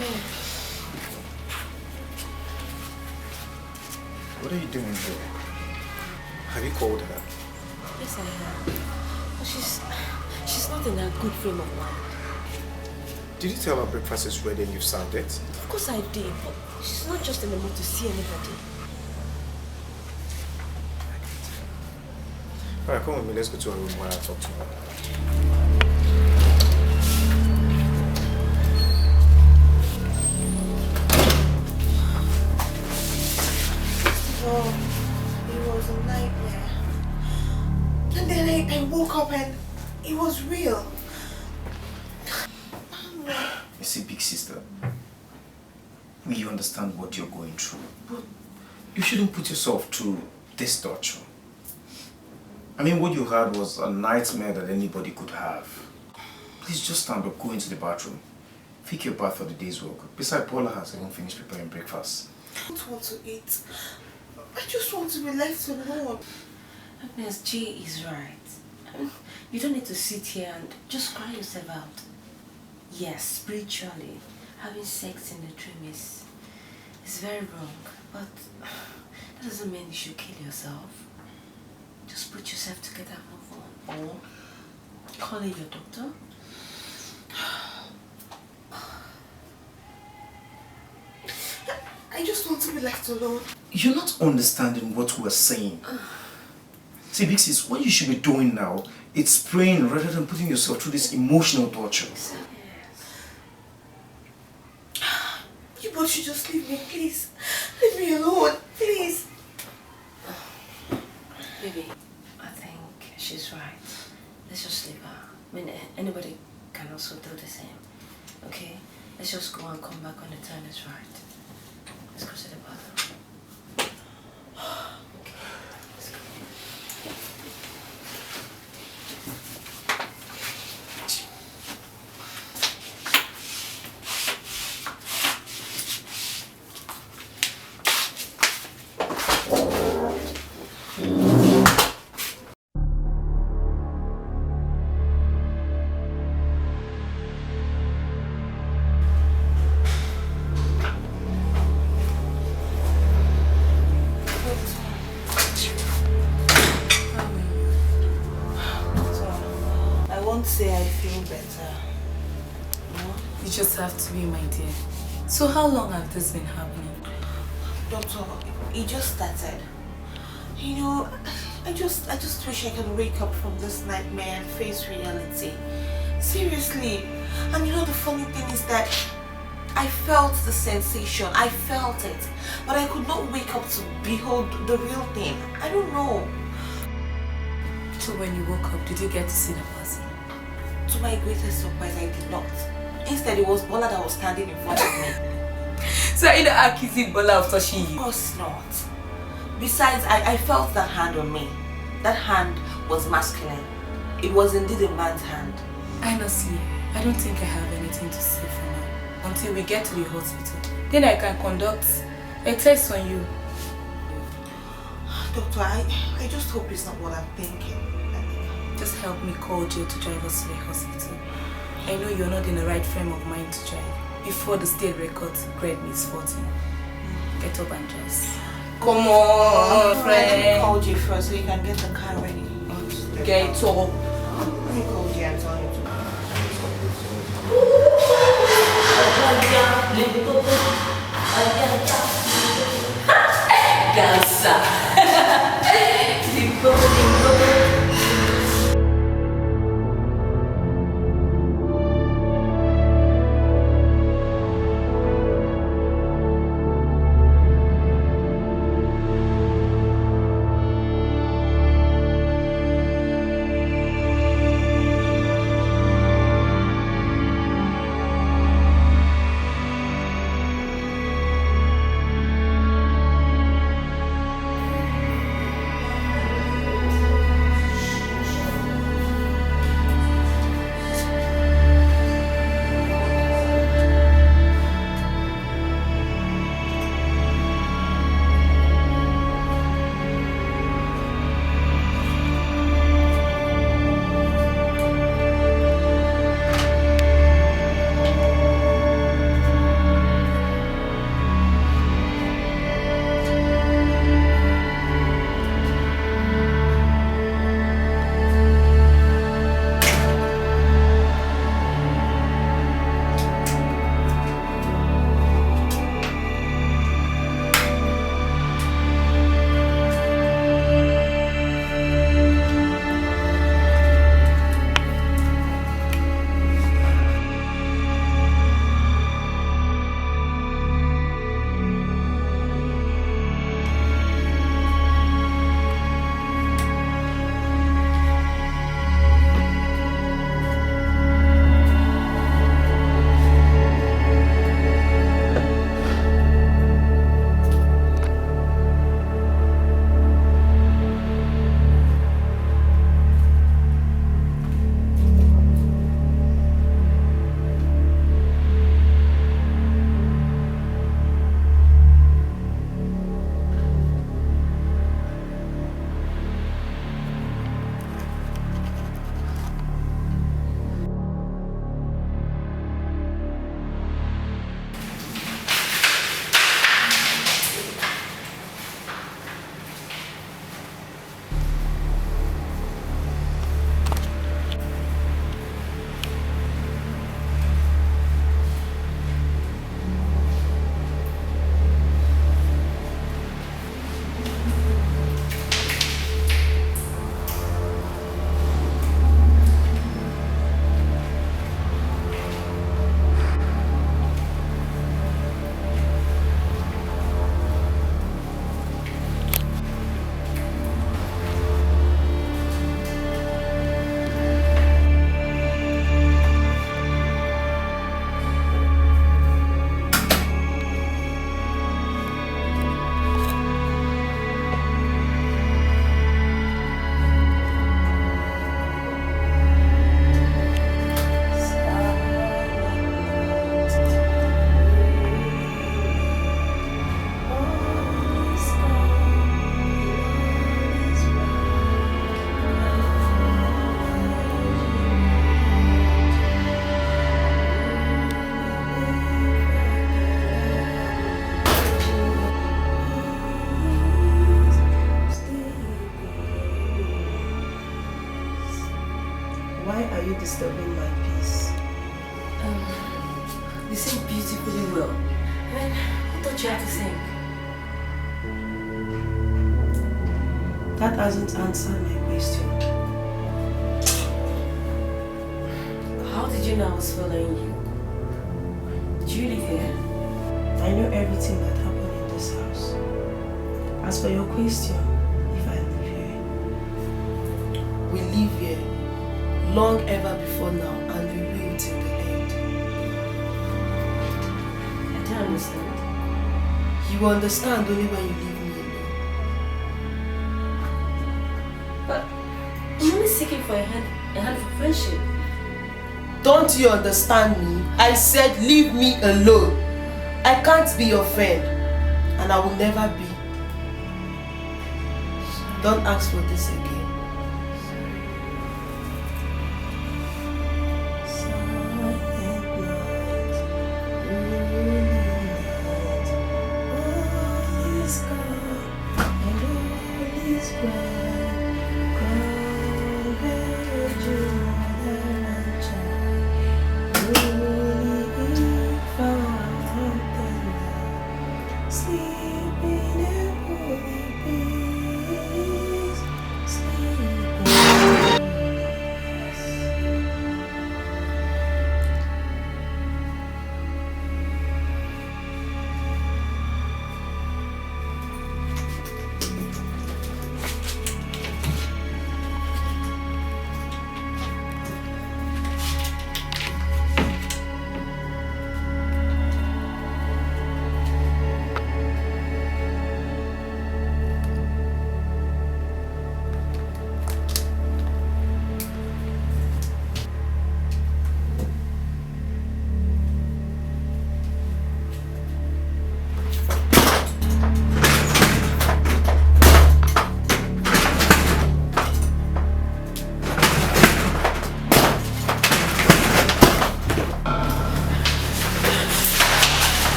in. What are you doing here? Have you called her? Yes, I have. But she's not in a good frame of mind. Did you tell her breakfast is ready and you've served it? Of course I did, but she's not just in the mood to see anybody. Alright, come with me. Let's go to her room while I talk to her. Oh, it was a nightmare. And then I woke up and it was real. You see, big sister, we understand what you're going through, but you shouldn't put yourself through this torture. I mean, what you had was a nightmare that anybody could have. Please just stand up, go into the bathroom, take your bath for the day's work. Besides, Paula has even finished preparing breakfast. I don't want to eat. I just want to be left alone. Agnes, G is right. You don't need to sit here and just cry yourself out. Yes, spiritually, having sex in the dream is very wrong, but that doesn't mean you should kill yourself. Just put yourself together and move on. Or call in your doctor. I just want to be left alone. You're not understanding what we're saying. See, big sis, what you should be doing now, it's praying rather than putting yourself through this emotional torture. You both should just leave me, please. Leave me alone, please. Baby, I think she's right. Let's just leave her. I mean, anybody can also do the same. Okay? Let's just go and come back when the time is right. Let's go to the bathroom. Okay, let's go. Say I feel better. No? You just have to be, my dear. So how long have this been happening? Doctor, it just started. You know, I just wish I could wake up from this nightmare and face reality. Seriously. And you know the funny thing is that I felt the sensation. I felt it. But I could not wake up to behold the real thing. I don't know. So when you woke up, did you get to see the person? To my greatest surprise, I did not. Instead, it was Bola that was standing in front of me. So are you not accusing Bola of touching you? Of course not. Besides, I felt that hand on me. That hand was masculine. It was indeed a man's hand. Honestly, I don't think I have anything to say for now. Until we get to the hospital. Then I can conduct a test on you. Doctor, I just hope it's not what I'm thinking. Just help me call Joe to drive us to the hospital. I know you're not in the right frame of mind to drive. Before the state records grade misfortune. Get up and dress. Come on, friend. Let me call Joe first so you can get the car ready. Get up. Let me call Joe and tell him to disturbing my peace. You sing beautifully well. I thought you had to sing. That hasn't answered my question. How did you know I was following you? Do you live here? I know everything that happened in this house. As for your question, if I live here, we live here long ever before now, and we will till the end. I don't understand. You will understand only when you leave me alone. But I'm only seeking for a hand for friendship. Don't you understand me? I said leave me alone. I can't be your friend, and I will never be. Don't ask for this again.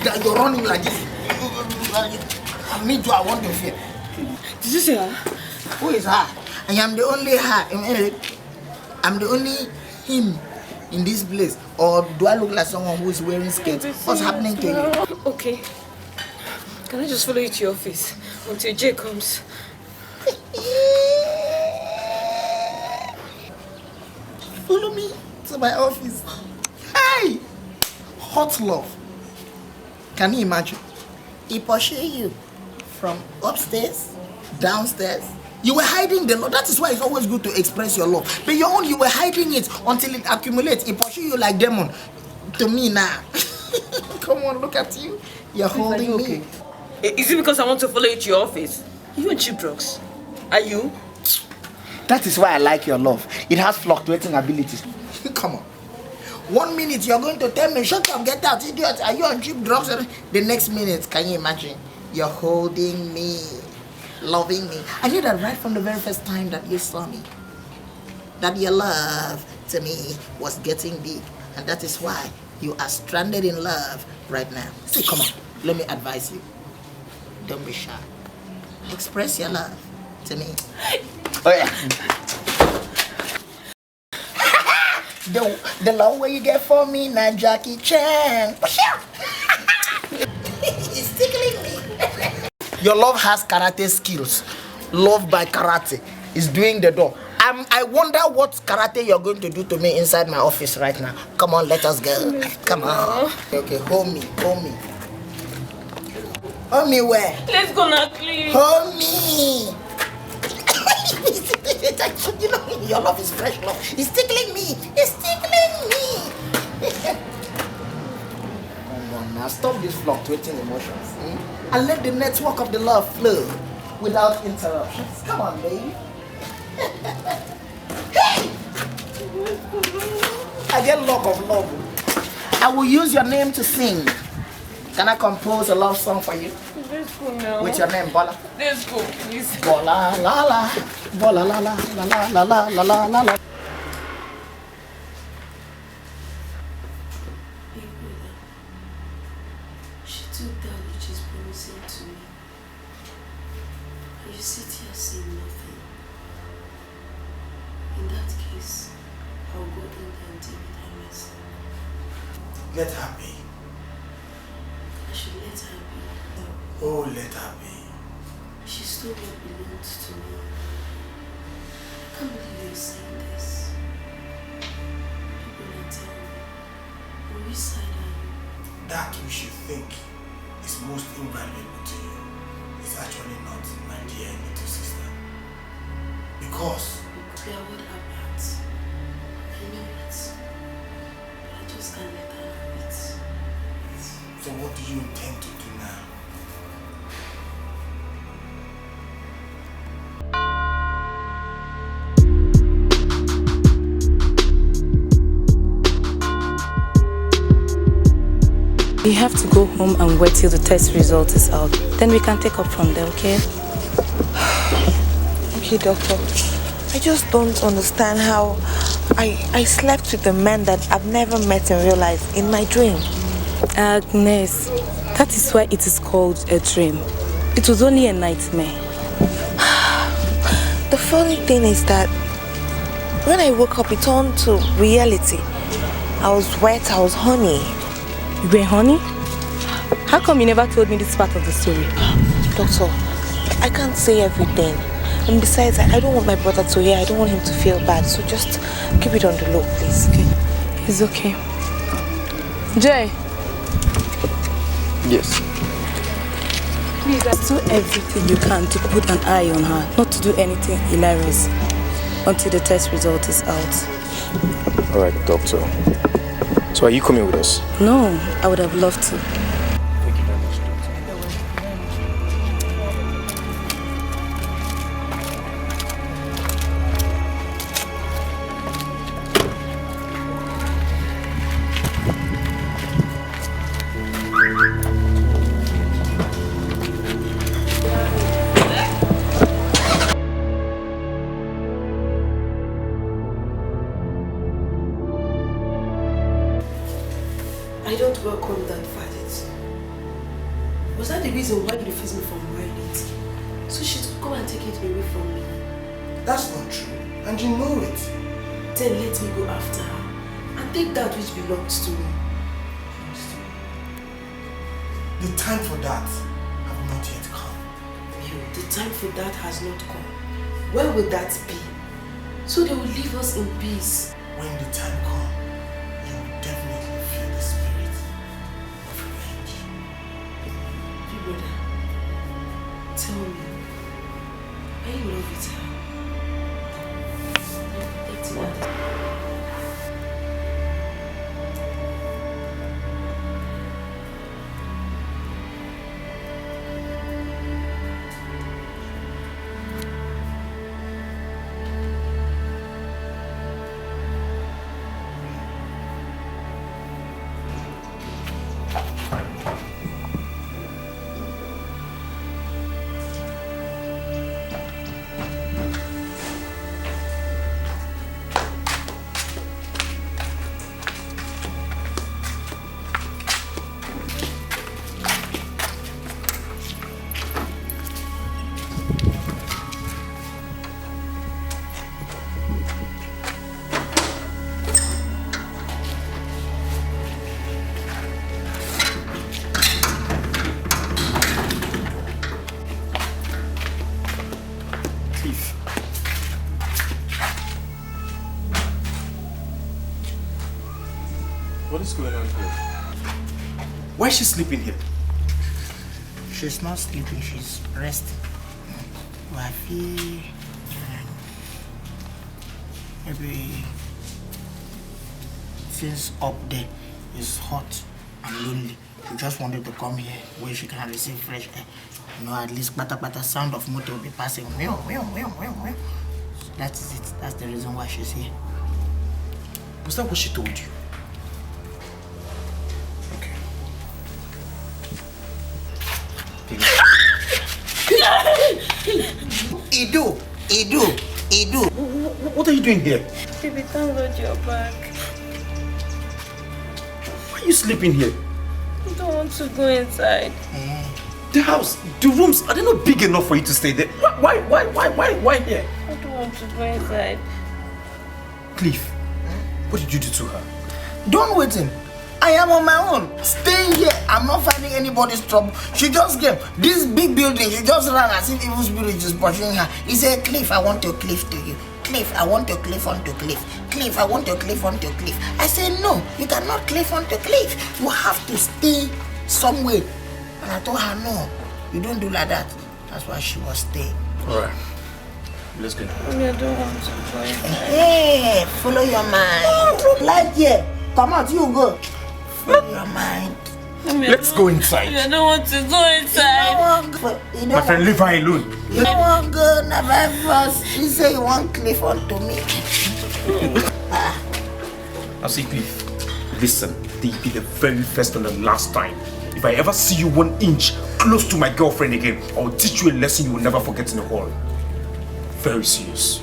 That you're running like this. Me too, I want to fear. Did you say her? Who is her? I am the only her. I'm the only him in this place. Or do I look like someone who is wearing skits? What's happening to you? Okay. Can I just follow you to your office until Jay comes? Follow me to my office. Hey! Hot love. Can you imagine? He pursued you from upstairs, downstairs. You were hiding the love. That is why it's always good to express your love. But your own, you were hiding it until it accumulates. He pursued you like demon. To me now. Come on, look at you. You're holding me. Okay. Is it because I want to follow you to your office? You on cheap drugs? Are you? That is why I like your love. It has fluctuating abilities. Come on. 1 minute you're going to tell me, shut up, get out, idiot. Are you on cheap drugs? The next minute, can you imagine? You're holding me, loving me. I knew that right from the very first time that you saw me. That your love to me was getting big. And that is why you are stranded in love right now. See, come on, let me advise you. Don't be shy. Express your love to me. Oh yeah. The love where you get for me, now Jackie Chan. It's tickling me. Your love has karate skills. Love by karate is doing the door. I wonder what karate you're going to do to me inside my office right now. Come on, let us go. Come on. Okay, hold me, hold me. Hold me where? Let's go now, please. Hold me. You know, your love is fresh love. It's tickling me. It's tickling me. Come on now, stop these fluctuating emotions. And let the network of the love flow without interruptions. Come on, baby. Hey! I get luck of love. I will use your name to sing. Can I compose a love song for you? Let's go now. With your name, Bola? Let's go, please. Bola la la. Bola la la la la la la la la la la. She took that which is promising to me. And you sit here saying nothing. In that case, I'll go in there and deal with her myself. Let her be. I should let her be. Oh, let her be. She stole what belonged to me. I can't believe you're saying this. People are telling me, on which side are you? That which you think is most invaluable to you is actually not my dear little sister. Because They are what happened. I know it. But I just can't let her have it. so what do you intend to do now? You have to go home and wait till the test result is out. Then we can take up from there, okay? Okay, doctor. I just don't understand how I slept with a man that I've never met in real life in my dream. Agnes, that is why it is called a dream. It was only a nightmare. The funny thing is that when I woke up, it turned to reality. I was wet, I was honey. You were honey? How come you never told me this part of the story? Doctor, I can't say everything. And besides, I don't want my brother to hear. I don't want him to feel bad. So just keep it on the low, please. Okay. It's okay. Jay. Yes. Please, do everything you can to put an eye on her. Not to do anything hilarious until the test result is out. Alright, doctor. So are you coming with us? No, I would have loved to. Thank you very much, doctor. I don't welcome that verdict. Was that the reason why you refused me from wearing it? So she could come and take it away from me. That's not true, and you know it. Then let me go after her and take that which belongs to me. The time for that have not yet come. The time for that has not come. When will that be? So they will leave us in peace. When the time comes, you will definitely feel the spirit of revenge. Big brother, tell me, are you in love with her? Let's not. What is going on here? Why is she sleeping here? She's not sleeping, she's resting. Wafi, maybe since up there is hot and lonely, she just wanted to come here where she can receive fresh air. You know, at least bata sound of motor will be passing. So that is it. That's the reason why she's here. Was that what she told you? Okay. Edo. What are you doing here? Baby, thank God you're back. Why are you sleeping here? I don't want to go inside. The house, the rooms, are they not big enough for you to stay there? Why here? I don't want to go inside. Cliff, what did you do to her? Don't wait him. I am on my own. Staying here. I'm not finding anybody's trouble. She just came. This big building, she just ran as if evil spirit is pursuing her. He said, Cliff, I want to cliff to you. Cliff, I want to cliff onto cliff. Cliff, I want to cliff onto cliff. I said, no, you cannot cliff onto cliff. You have to stay somewhere. And I told her, no, you don't do like that. That's why she was staying. Alright. Let's go. I don't want to go inside. Hey, follow your mind. Like here. Come out, you go. Follow your mind. Let's go inside. I don't want to go inside. My friend, leave her alone. You don't want to go, never first. You say you want Cliff onto me. I'll see Cliff. Listen, this be the very first and the last time. If I ever see you 1 inch close to my girlfriend again, I'll teach you a lesson you will never forget in the hall. Very serious.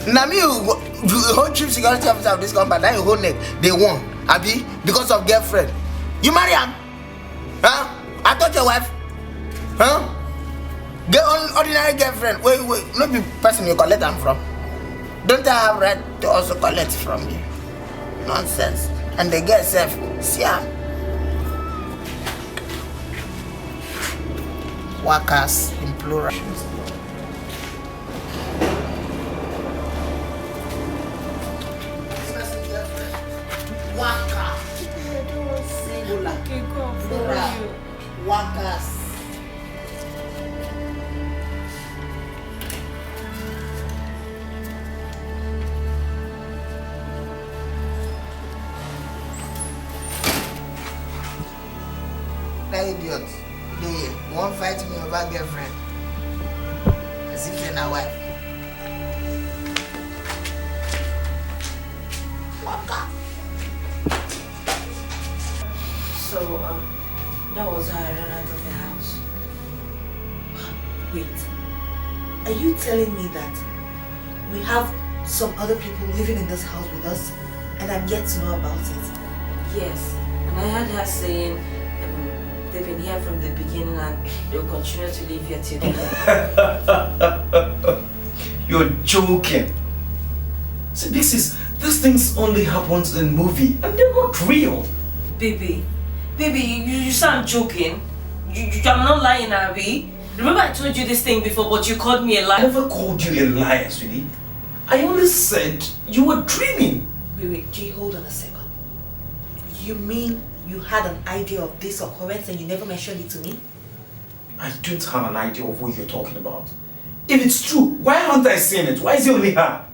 Now me, the whole chief security officer of this company, now you whole neck, they won. Abi, because of girlfriend. You marry him? Huh? I thought your wife? Huh? Get ordinary girlfriend. Wait, not the person you collect them from. Don't I have right to also collect from you? Nonsense. And they get self. See ya. Workers in plural. Waka. Singular. Okay, go. Plural. Workers. That idiot. You won't fight me over girlfriend. As if you're not wife. Waka. So, that was how I ran out of the house. Wait, are you telling me that we have some other people living in this house with us and I'm yet to know about it? Yes, and I heard her saying they've been here from the beginning and they'll continue to live here till the end. You're joking. See, these things only happens in movie and they're not real. Baby, you sound joking. I'm not lying, Abby. Remember I told you this thing before, but you called me a liar. I never called you a liar, sweetie. I only said you were dreaming. Wait, Jay, hold on a second. You mean you had an idea of this occurrence and you never mentioned it to me? I don't have an idea of what you're talking about. If it's true, why aren't I saying it? Why is it only her?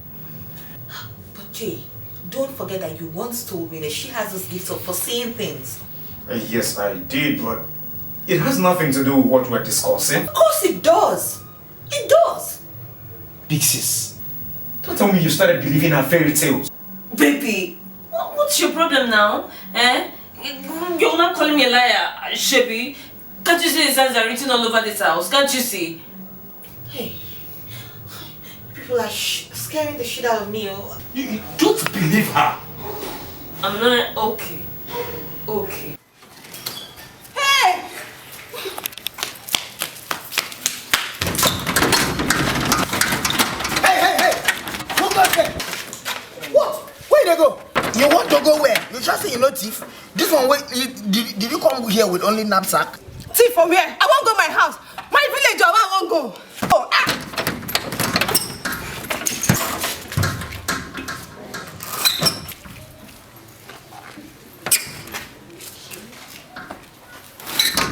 But Jay, don't forget that you once told me that she has this gift of foreseeing things. Yes, I did, but it has nothing to do with what we're discussing. Of course it does. It does. Big sis, don't tell me you started believing her fairy tales. Baby, what's your problem now? Eh? You're not calling me a liar, Shebi. Can't you see the signs are written all over this house? Can't you see? Hey, people are scaring the shit out of me. You don't believe her. I'm not okay. Okay. Hey! Hey! Who got there? What? Where they go? You want to go where? You just say you know thief. This one, wait, did you come here with only knapsack? Thief from where? I won't go my house. My village, I won't go. Oh, ah!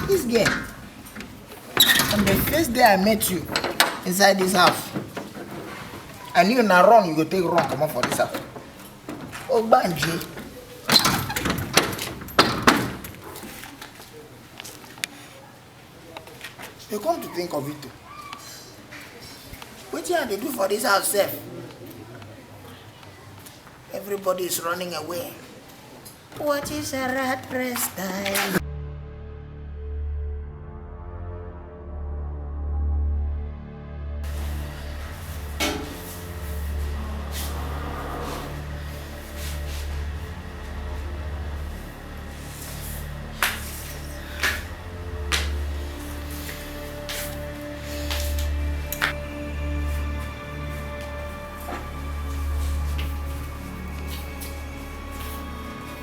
This girl. On the first day I met you inside this house, I knew na wrong you go take wrong come on for this house. Oh, Banji. You come to think of it too. What you have to do for this house, sef? everybody is running away. What is a rat race time?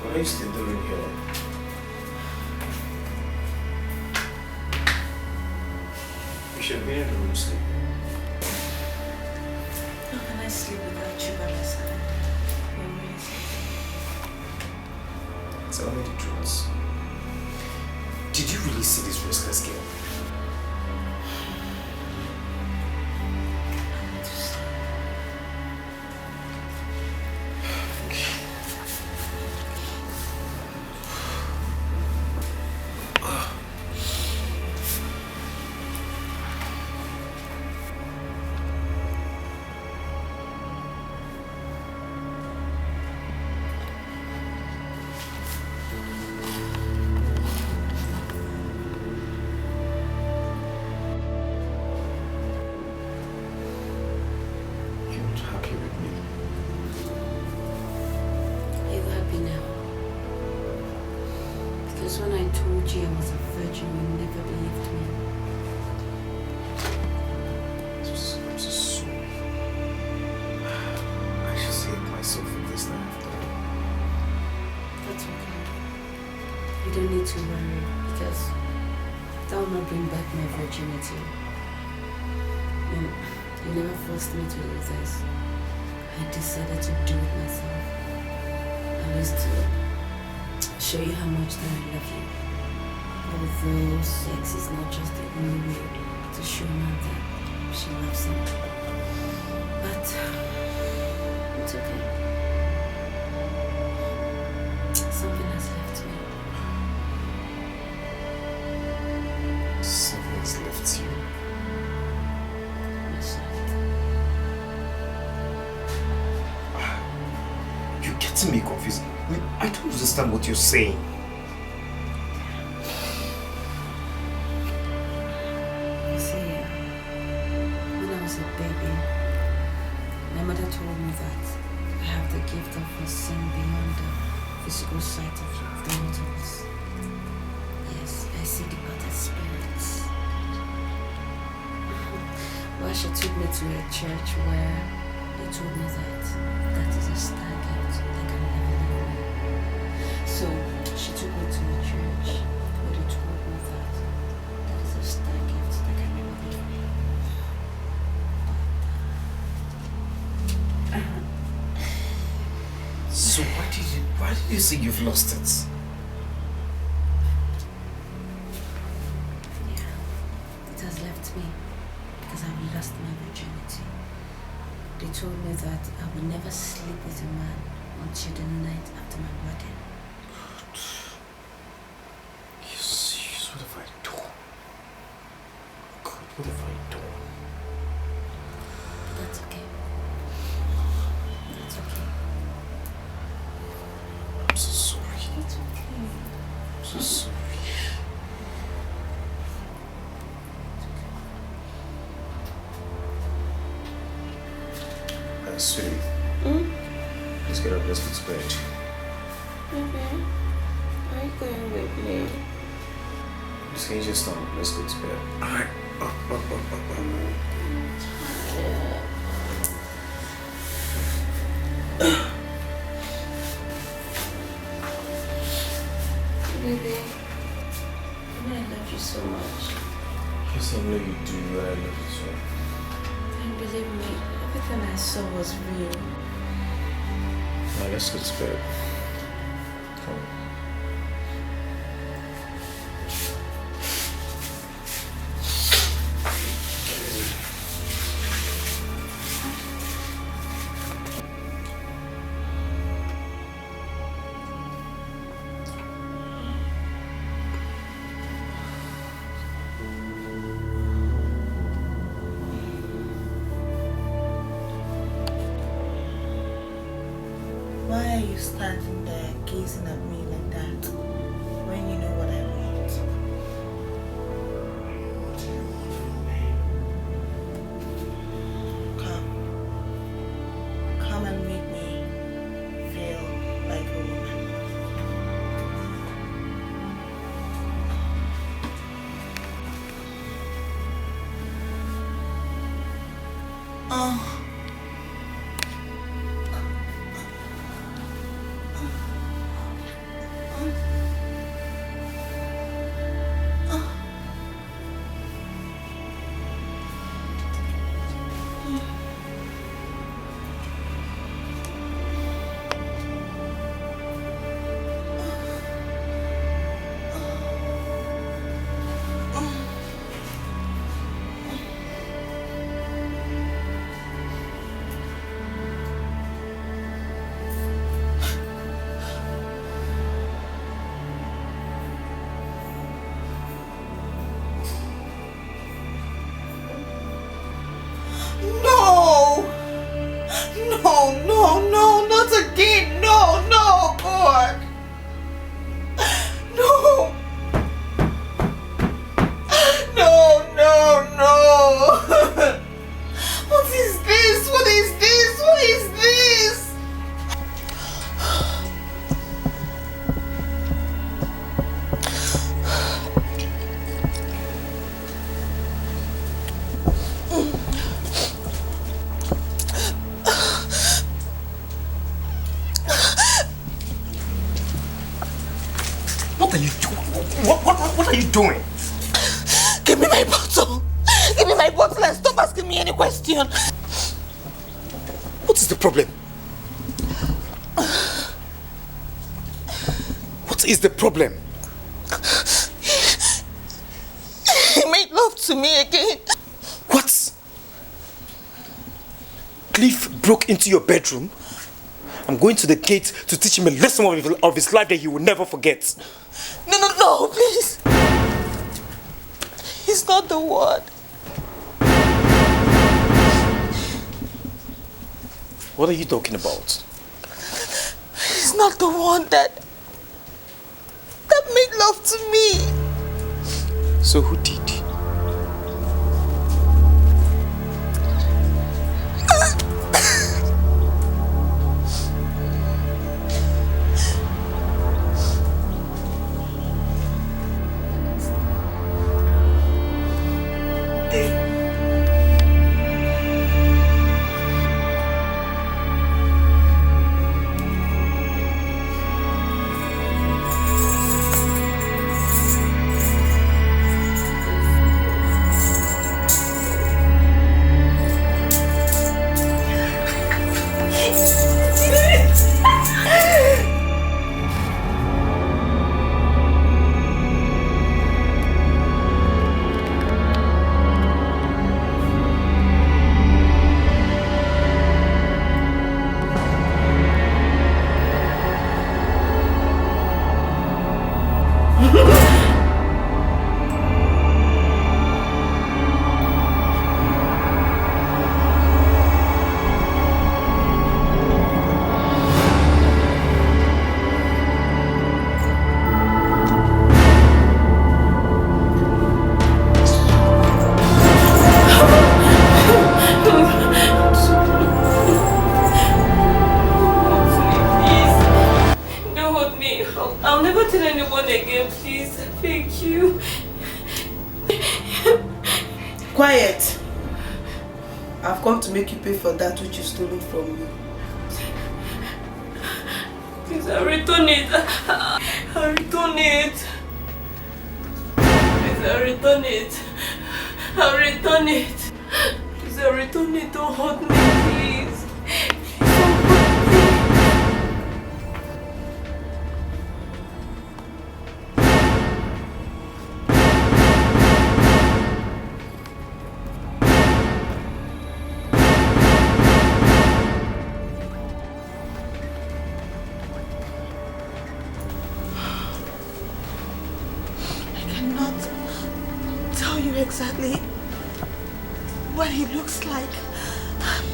What are you still doing here? You should be in the room sleeping. How can I sleep without you by my side? You're really sleeping. Tell me the truth. Did you really see this restless girl? I want to sleep. You're not happy with me. Are you happy now? Because when I told you I was a virgin, you never believed me. I'm so sorry. I should save myself from this now after all. That's okay. You don't need to worry because that will not bring back my virginity. You never forced me to do this. I decided to do it myself. I was to show you how much that I love you. Although sex is not just the only way to show her that she loves him. But it's okay. Something has left me. Something has left you. My sight. You're getting me confused. I mean, I don't understand what you're saying. You see, when I was a baby, my mother told me that I have the gift of seeing beyond the physical sight of the mortals. Yes, I see departed spirits. Well, she took me to a church where they told me that that is a star gift that can never leave me. So she took me to a church where they told me that that is a star gift that can never leave me. So why did you say you've lost it? Yeah, it has left me because I've lost my virginity. They told me that I would never sleep with a man until the night after my wedding. Yes, what have I done? God, what have I done? That's okay. That's okay. I'm so sorry. It's okay. I'm so sorry. Sweetie, let's get up, let's go to bed. Okay. Are you going with me? Just can you just stop? Let's go to bed. Alright. Up. Baby, I love you so much. Yes, I know you do. I love you so. And believe me, everything I saw was real. Now let's go to bed. Come on. Why? are you standing there gazing at me like that when you know what I want? Come and make me feel like a woman. Oh. What are you doing? Give me my bottle. Give me my bottle and stop asking me any question. What is the problem? What is the problem? He made love to me again. What? Cliff broke into your bedroom? I'm going to the gate to teach him a lesson of his life that he will never forget. No, please. He's not the one. What are you talking about? He's not the one that made love to me. So who did? Quiet. I've come to make you pay for that which you stolen from me. Please, I'll return it. I'll return it. Please, I'll return it. I'll return it. Please, I'll return it. Don't hurt me, please. Exactly what he looks like,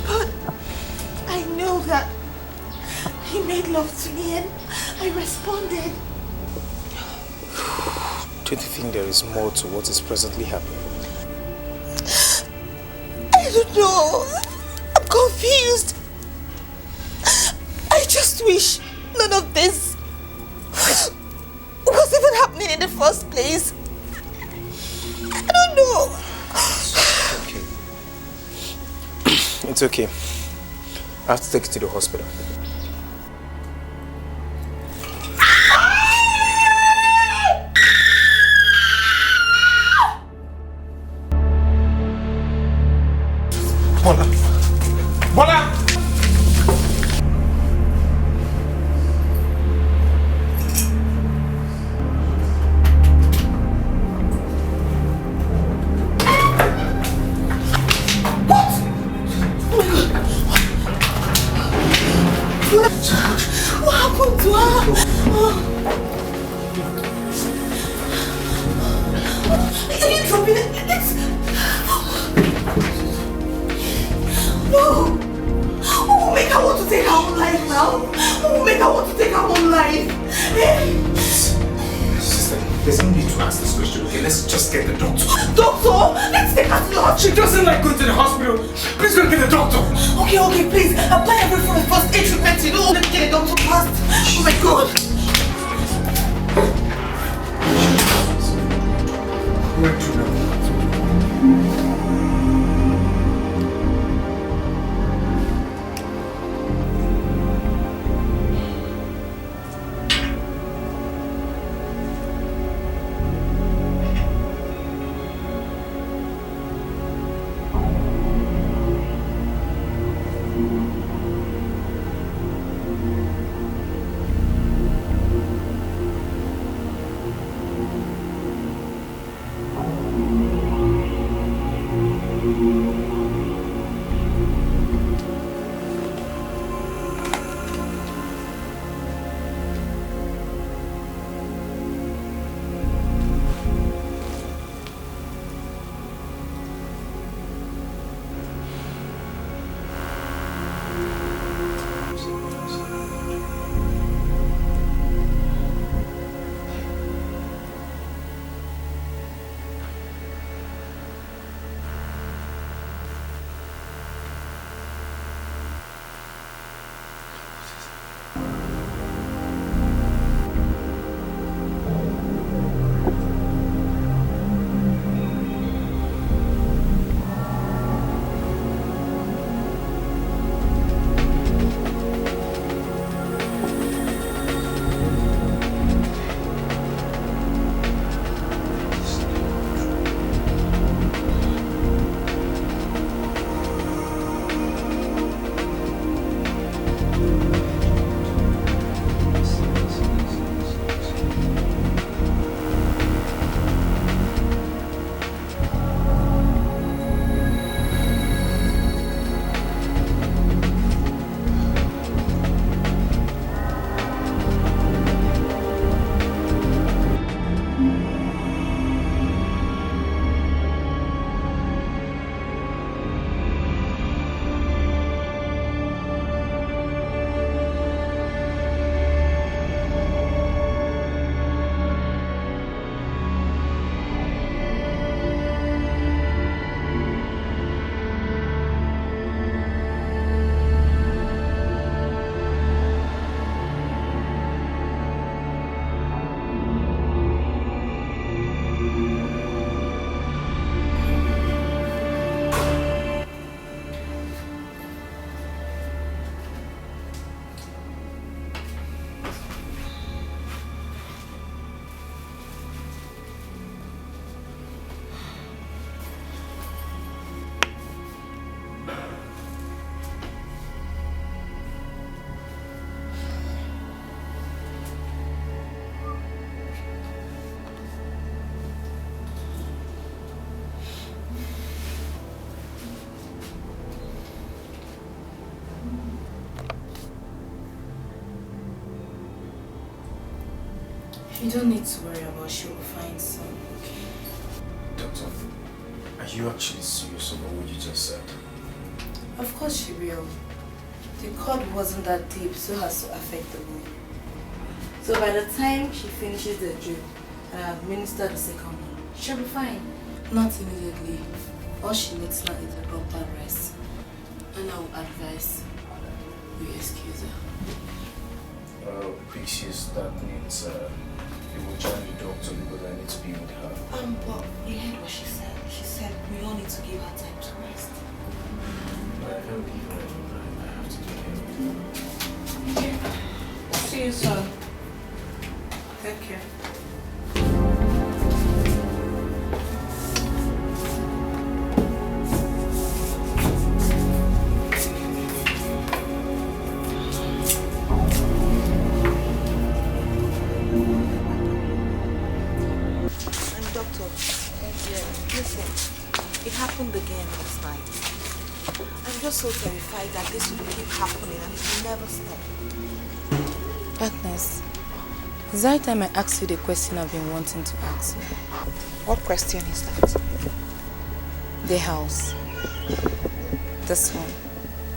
but I know that He made love to me and I responded. Do you think there is more to what is presently happening? I don't know. I'm confused. I just wish none of this was even happening in the first place. I don't know. It's okay. I have to take you to the hospital. Bola! Bola! What happened to her? Are you dropping it? No! Who will make her want to take her own life now? Who will make her want to take her own life? Sister, there's no need to ask this question, okay? Let's just get the doctor. Doctor! Let's take her to the hospital! She doesn't like going to the hospital. Please go get the doctor. Okay, please. Apply everything for the first aid treatment, you know? Let me get a doctor fast. Oh my god! Where to now? You don't need to worry about she will find some, okay? Doctor, are you actually serious about what you just said? Of course she will. The cord wasn't that deep so as to affect the bone. So by the time she finishes the drip and I administer the second one, she'll be fine. Not immediately. All she needs now is a proper rest. And I will advise we excuse her. Pixie's, that means you will join the doctor because I need to be with her. But you heard what she said. She said we all need to give her time to rest. But I can't leave her alone. I have to take care of her. Okay. See you soon. Take care. Again last night. I'm just so terrified that this will keep happening and it will never stop. Agnes, it's that time I asked you the question I've been wanting to ask you. What question is that? The house. This one.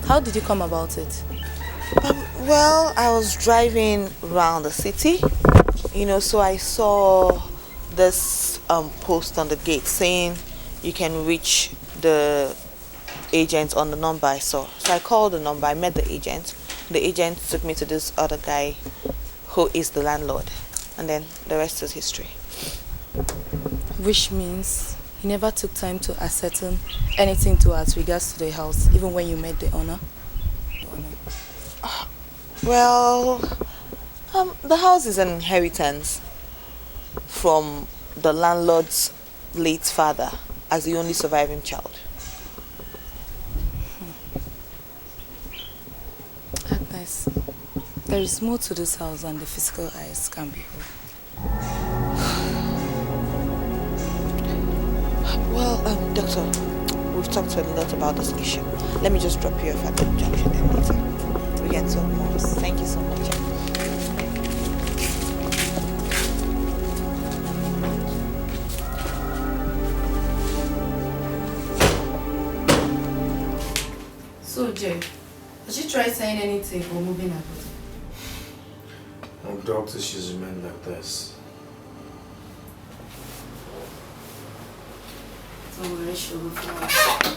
How did you come about it? Well, I was driving around the city, so I saw this post on the gate saying you can reach the agent on the number I saw. So I called the number, I met the agent. The agent took me to this other guy who is the landlord. And then the rest is history. Which means you never took time to ascertain anything to as regards to the house, even when you met the owner? Well, the house is an inheritance from the landlord's late father as the only surviving child. Agnes, there is more to this house than the physical eyes can behold. Well, doctor, we've talked a lot about this issue. Let me just drop you off at the junction then later. We get to more. Thank you so much. So, Jay, did you try saying anything or moving her body? Oh, doctor, she's remained like this. Don't worry, she'll be fine.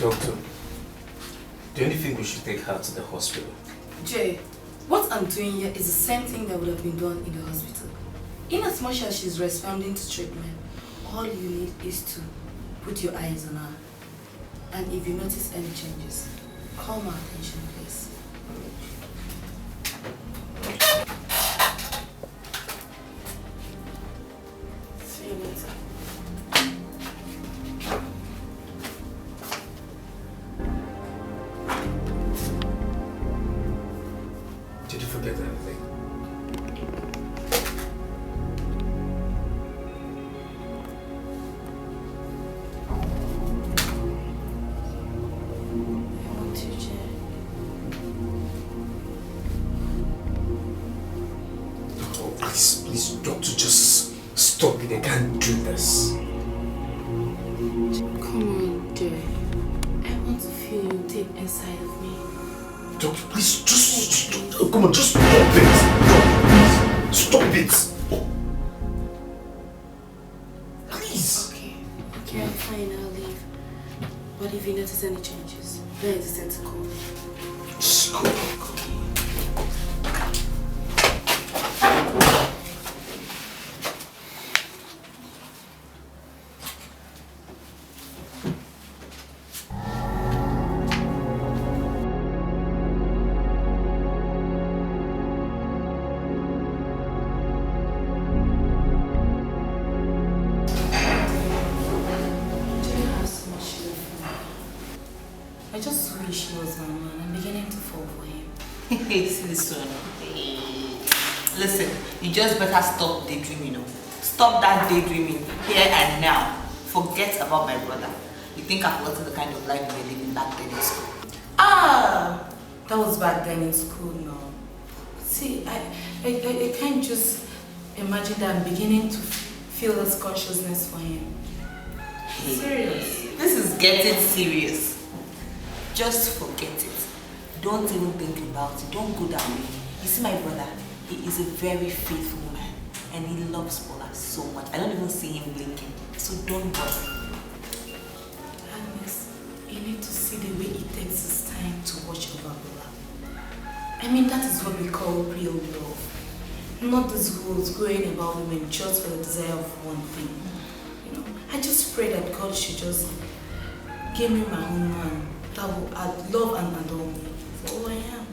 Doctor, do you think we should take her to the hospital? Jay, what I'm doing here is the same thing that would have been done in the hospital. In as much as she's responding to treatment, all you need is to put your eyes on her. And if you notice any changes, call my attention, please. See you later. Did you forget anything? Oh, please, doctor, just stop it. I can't do this. Come on, Jay. I want to feel you deep inside of me. Doctor, please, just come on, just stop it. Please, stop it. Please. Okay, I'm fine, I'll leave. But if you notice any changes, don't hesitate to call me. Just go. I just wish he was my man and beginning to fall for him. See this one. Listen, you just better stop daydreaming. Stop that daydreaming here and now. Forget about my brother. You think I've forgotten the kind of life we were living back then in school? Ah, that was back then in school now. See, I can't just imagine that I'm beginning to feel this consciousness for him. Serious. This is getting serious. Just forget it. Don't even think about it. Don't go that way. You see my brother, he is a very faithful man and he loves Bola so much. I don't even see him blinking. So don't bother. Agnes, you need to see the way he takes his time to watch over Bola. I mean, that is what we call real love. Not these rules going about women just for the desire of one thing. You know, I just pray that God should just give me my own man that will love and adore me for who I am.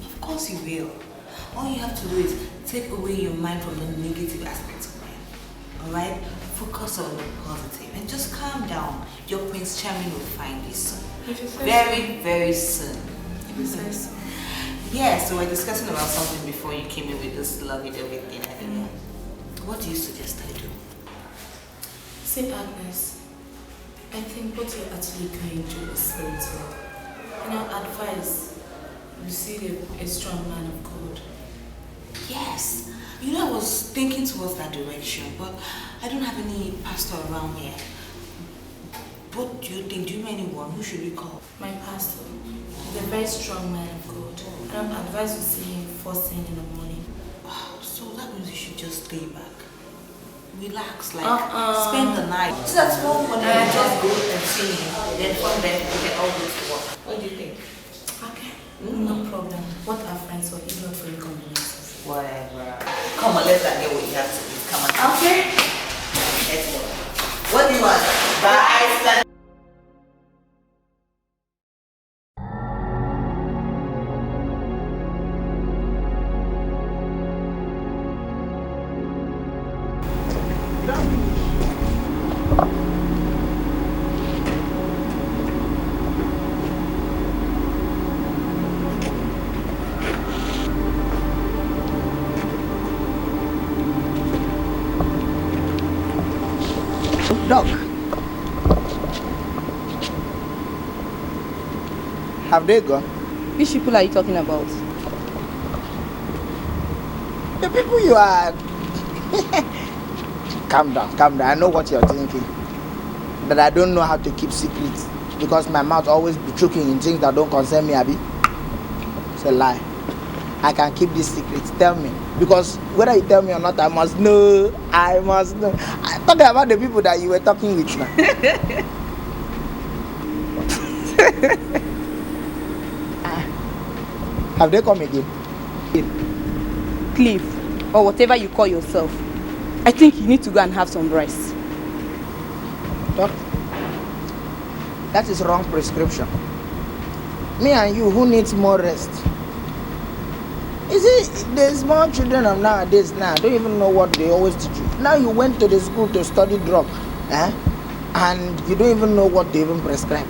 Of course you will. All you have to do is take away your mind from the negative aspects of life. Alright? Focus on the positive and just calm down. Your Prince Charming will find you soon. Very, very soon. If you say so. Yeah, so we're discussing about something before you came in with this lovey-dovey thing. I don't know. What do you suggest I do? See, Agnes, I think what you're actually going through is spiritual. And I advise you see a strong man of God. Yes. You know, I was thinking towards that direction, but I don't have any pastor around here. What do you think? Do you know anyone? Who should we call? My pastor is a very strong man of God. And I'm advised to see him first thing in the morning. Wow, so that means you should just stay back. Relax, spend the night. So that's one morning you just go and see him. Then from there, we can all go to work. What do you think? Okay, no problem. What are friends for if not for inconveniences? Whatever. Come on, let's get what you have to do. Come on. Okay. Let's go. What do you want? Bye. Doc, have they gone? Which people are you talking about? The people you are. Calm down, calm down. I know what you're thinking. But I don't know how to keep secrets because my mouth always be choking in things that don't concern me, Abi. It's a lie. I can keep these secrets. Tell me. Because whether you tell me or not, I must know. I must know. I'm talking about the people that you were talking with now. Have they come again? Cliff, or whatever you call yourself. I think you need to go and have some rest. Doc, that is wrong prescription. Me and you, who needs more rest? You see, the small children of nowadays now don't even know what they always teach you. Now you went to the school to study drug, and you don't even know what they even prescribe.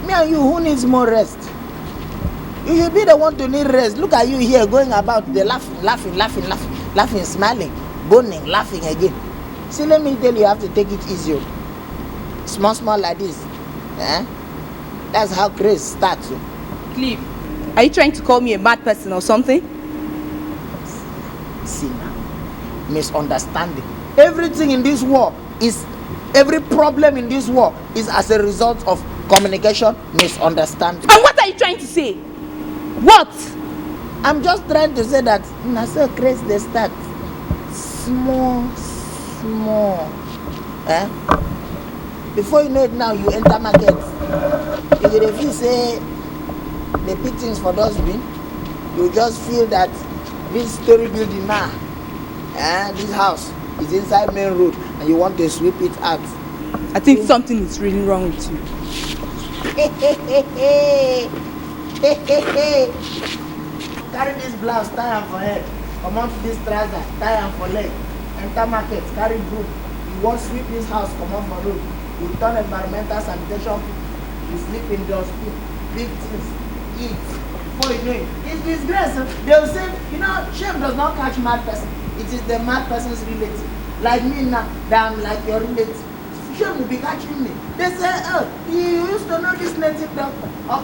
Me and you, who needs more rest? You should be the one to need rest. Look at you here going about the laughing, smiling, boning, laughing again. See, let me tell you, you have to take it easy. Small like this. That's how craze starts. Cliff, are you trying to call me a mad person or something? See now, misunderstanding. Everything in this war every problem in this war is as a result of communication misunderstanding. And what are you trying to say? What? I'm just trying to say that so crazy they start small. Before you know it now, you enter market. If you say they pick things for dustbin, you just feel that this story building now, this house is inside main road and you want to sweep it out. I think something is really wrong with you. Carry this blouse, tie am for head. Come on to this trouser, tie am for leg. Enter market, carry broom. You want sweep this house, come on for road. You turn environmental sanitation, you sleep in dustbin. big things. Eat. Before you know it. It's disgrace. They'll say, you know, shame does not catch mad person. It is the mad person's relative. Like me now, that I'm like your relative. Shame will be catching me. They say, oh, you used to know this native doctor. Oh,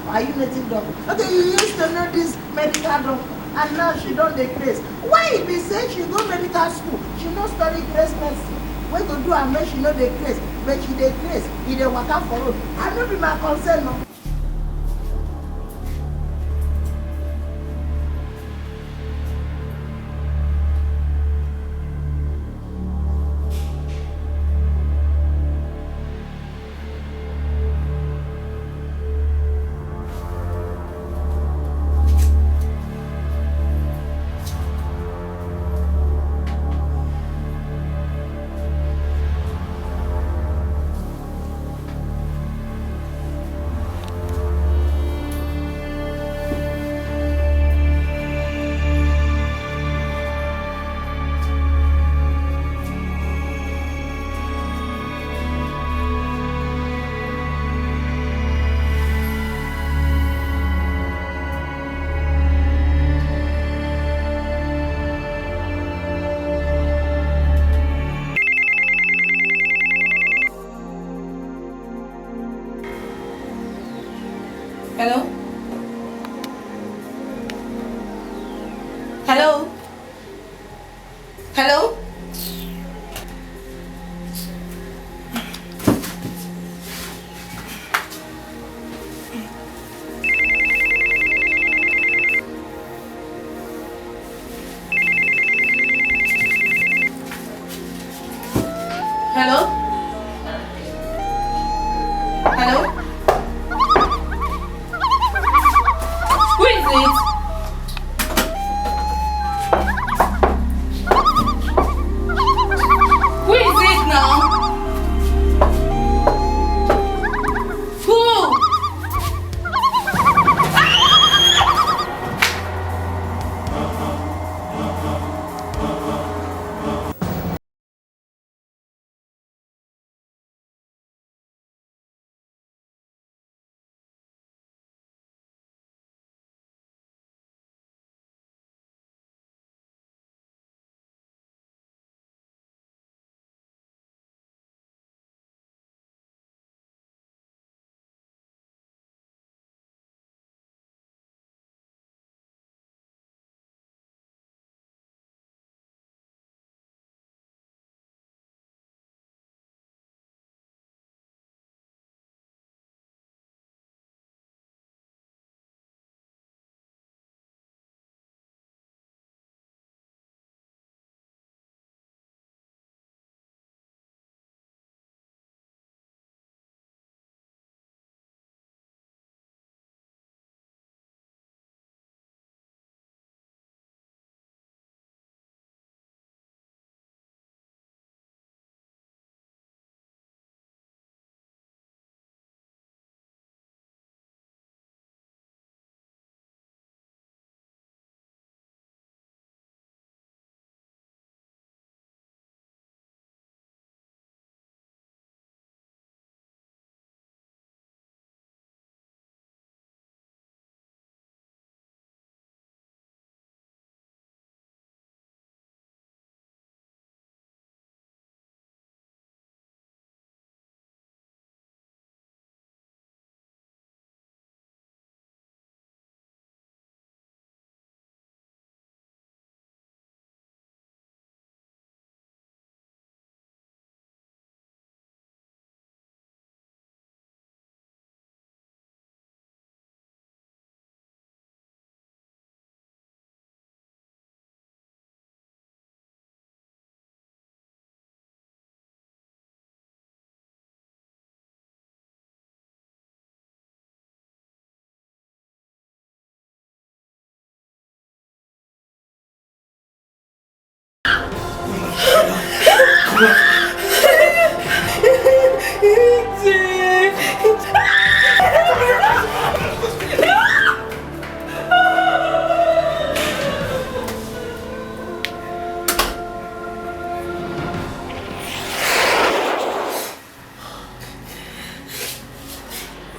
are you native doctor? Okay, you used to know this medical doctor. And now she don't decrease. Why if he say she go medical school, she no study grace medicine. What to do and make she no decrease, but she decrease, he dey waka for road. I no be my concern no. Hello? Hello? Hello? Hello? Hello? Who is it? Who is it now? Who?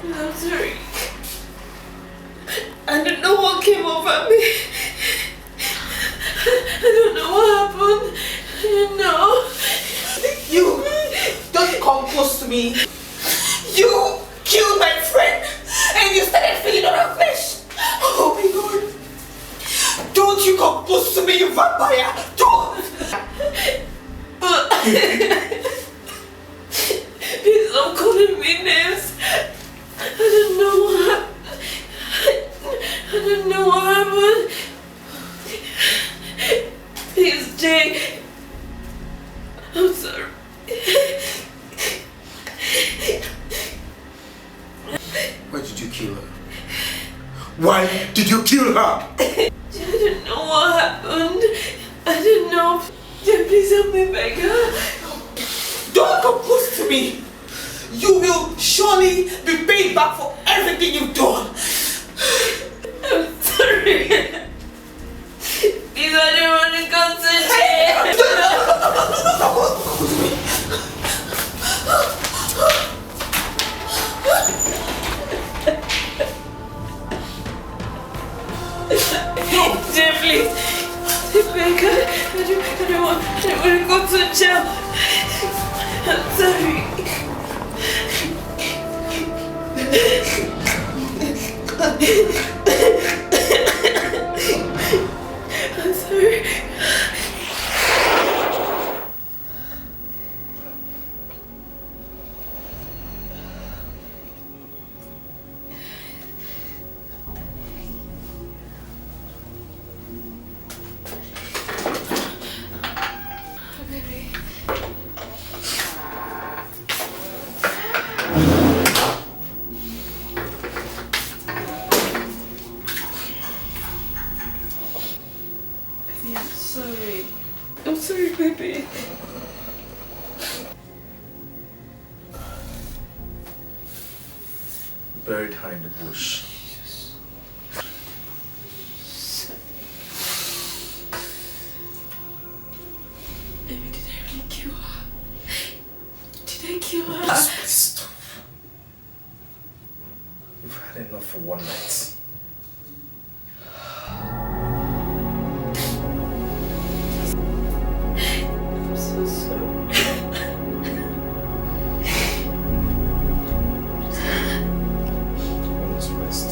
I'm sorry. to me. You killed my friend and you started feeding on her flesh. Oh my God. Don't you come close to me, you vampire. Don't. Please don't calling me names. I don't know what happened. Please, Jay. I'm sorry. Why did you kill her? Why did you kill her? I didn't know what happened. I didn't know. Jay, please help me, Becca. Don't come close to me. You will surely be paid back for everything you've done. I'm sorry. Please, I didn't want to come to jail. Jay, please. Becca, I don't want to go to jail. I'm sorry. I'm sorry. I'm sorry, baby. Buried her in the bush. Baby, did I really kill her? Did I kill her? Please stop. You've had enough for one night. I'm so sorry. Let's rest.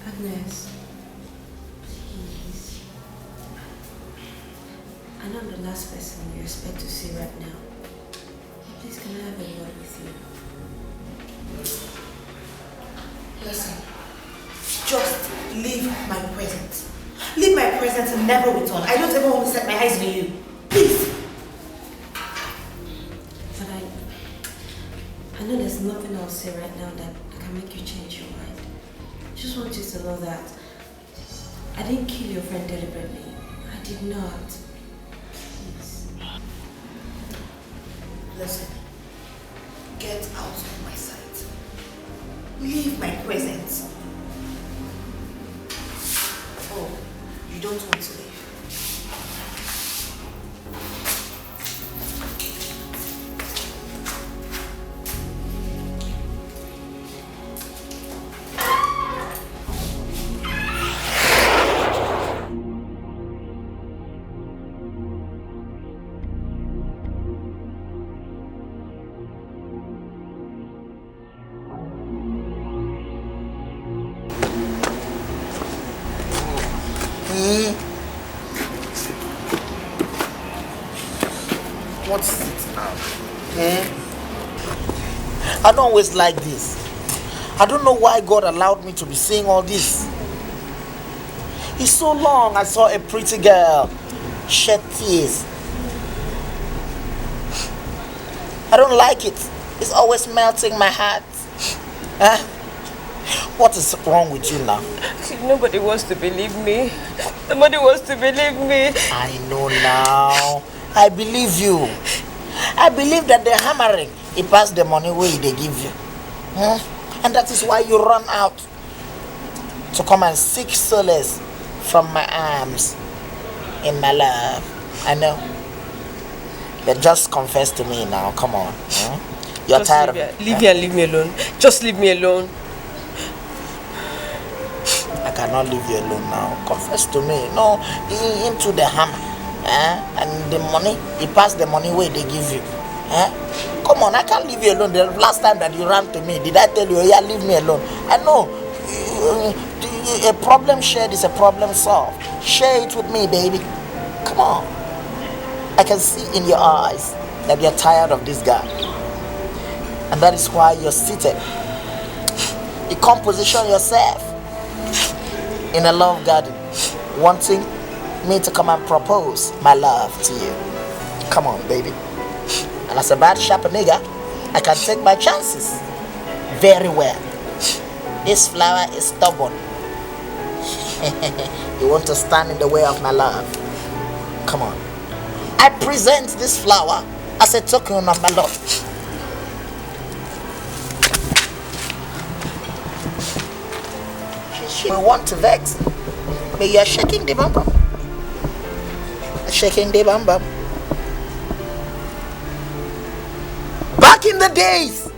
Agnes, please. I know I'm the last person you expect to see right now. Please, can I have a word with you? Listen, just leave my presence. Leave my presence and never return. I don't ever want to set my eyes on you. Please. But I know there's nothing I'll say right now that can make you change your mind. I just want you to know that I didn't kill your friend deliberately. I did not. Please. Listen, get out of my sight. Leave my presence. Oh, you don't want to leave. What's it now? I don't always like this. I don't know why God allowed me to be saying all this. It's so long I saw a pretty girl shed tears. I don't like it. It's always melting my heart. What is wrong with you now? Nobody wants to believe me. Nobody wants to believe me. I know now. I believe you. I believe that the hammering, it pass the money way they give you. And that is why you run out to come and seek solace from my arms in my love. I know. But just confess to me now. Come on. You're just tired of it. Leave me and leave me alone. Just leave me alone. I cannot leave you alone now. Confess to me. No, into the hammer. And the money, it pass the money way they give you. Come on, I can't leave you alone. The last time that you ran to me, did I tell you, yeah, leave me alone? I know. A problem shared is a problem solved. Share it with me, baby. Come on. I can see in your eyes that you're tired of this guy. And that is why you're seated. You can't position yourself in a love garden, wanting me to come and propose my love to you. Come on, baby. And as a bad sharp nigga, I can take my chances very well. This flower is stubborn. You want to stand in the way of my love? Come on. I present this flower as a token of my love. We want to vex, but you're shaking the bum bum. Shaking the bum bum. Back in the days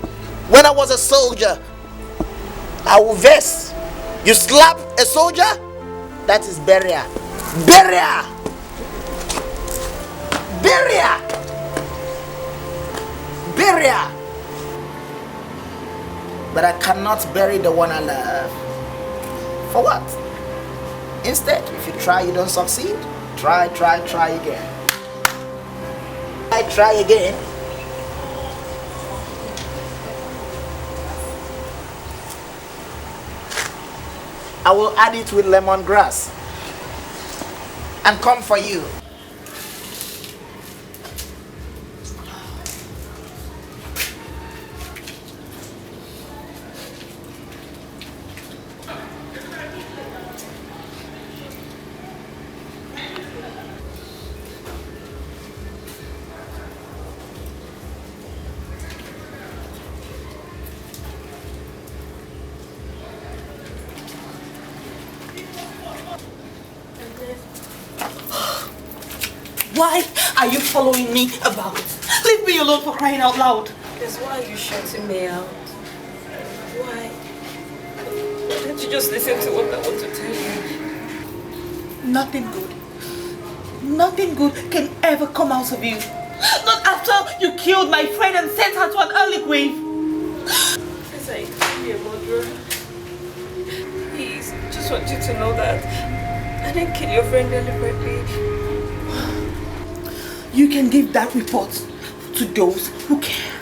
when I was a soldier, I would vex. You slap a soldier, that is burial. Burial! Burial! Burial! But I cannot bury the one I love. For what? Instead, if you try, you don't succeed. Try again. Try again. I will add it with lemongrass and come for you. Why are you following me about? Leave me alone, for crying out loud. Because why are you shutting me out? Why? Why don't you just listen to what I want to tell you? Nothing good can ever come out of you. Not after you killed my friend and sent her to an early grave. Please, I can't be a murderer. Please, just want you to know that I didn't kill your friend deliberately. You can give that report to those who care.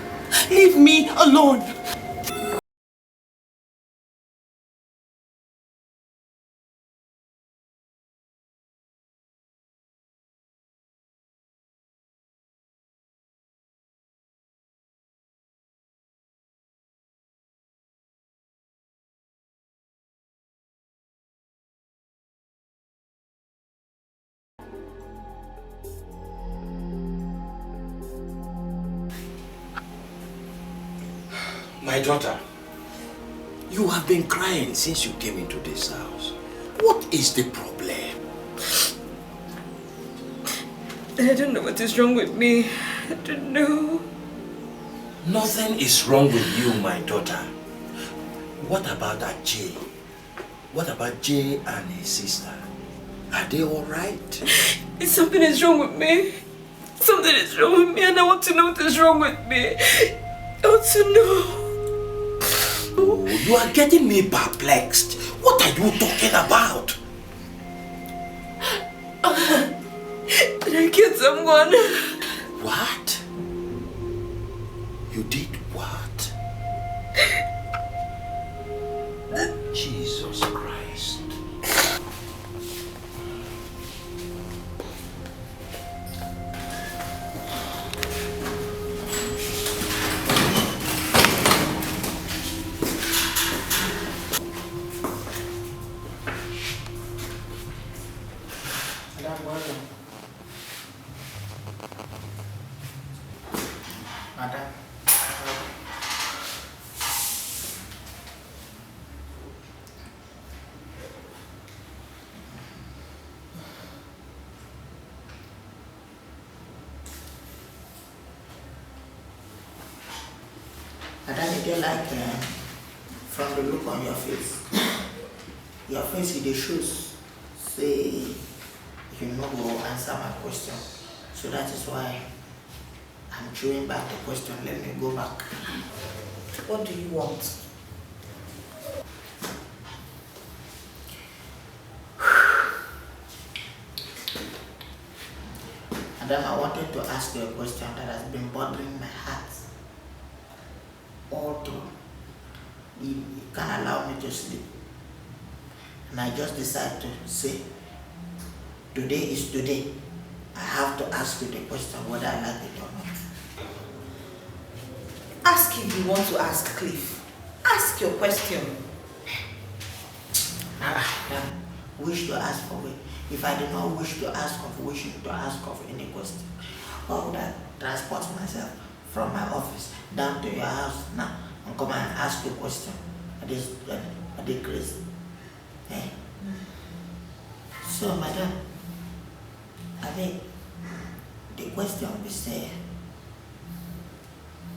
Leave me alone. My daughter, you have been crying since you came into this house. What is the problem? I don't know what is wrong with me. I don't know. Nothing is wrong with you, my daughter. What about that Jay? What about Jay and his sister? Are they all right? Something is wrong with me. Something is wrong with me and I want to know what is wrong with me. I want to know. Oh, you are getting me perplexed. What are you talking about? Did I kill someone? What? You did what? Jesus Christ. feel like from the look on your face it shows say you no go answer my question. So that is why I'm throwing back the question. Let me go back. What do you want? Madam, I wanted to ask you a question that has been bothering my heart all through. You can't allow me to sleep. And I just decided to say, today is today. I have to ask you the question whether I like it or not. Ask if you want to ask, Cliff. Ask your question. Wish to ask for it. If I did not wish to ask of any question, why would I transport myself from my office down to your house now and come and ask you a question? Are they crazy? Eh? So, madam, I mean, the question is there.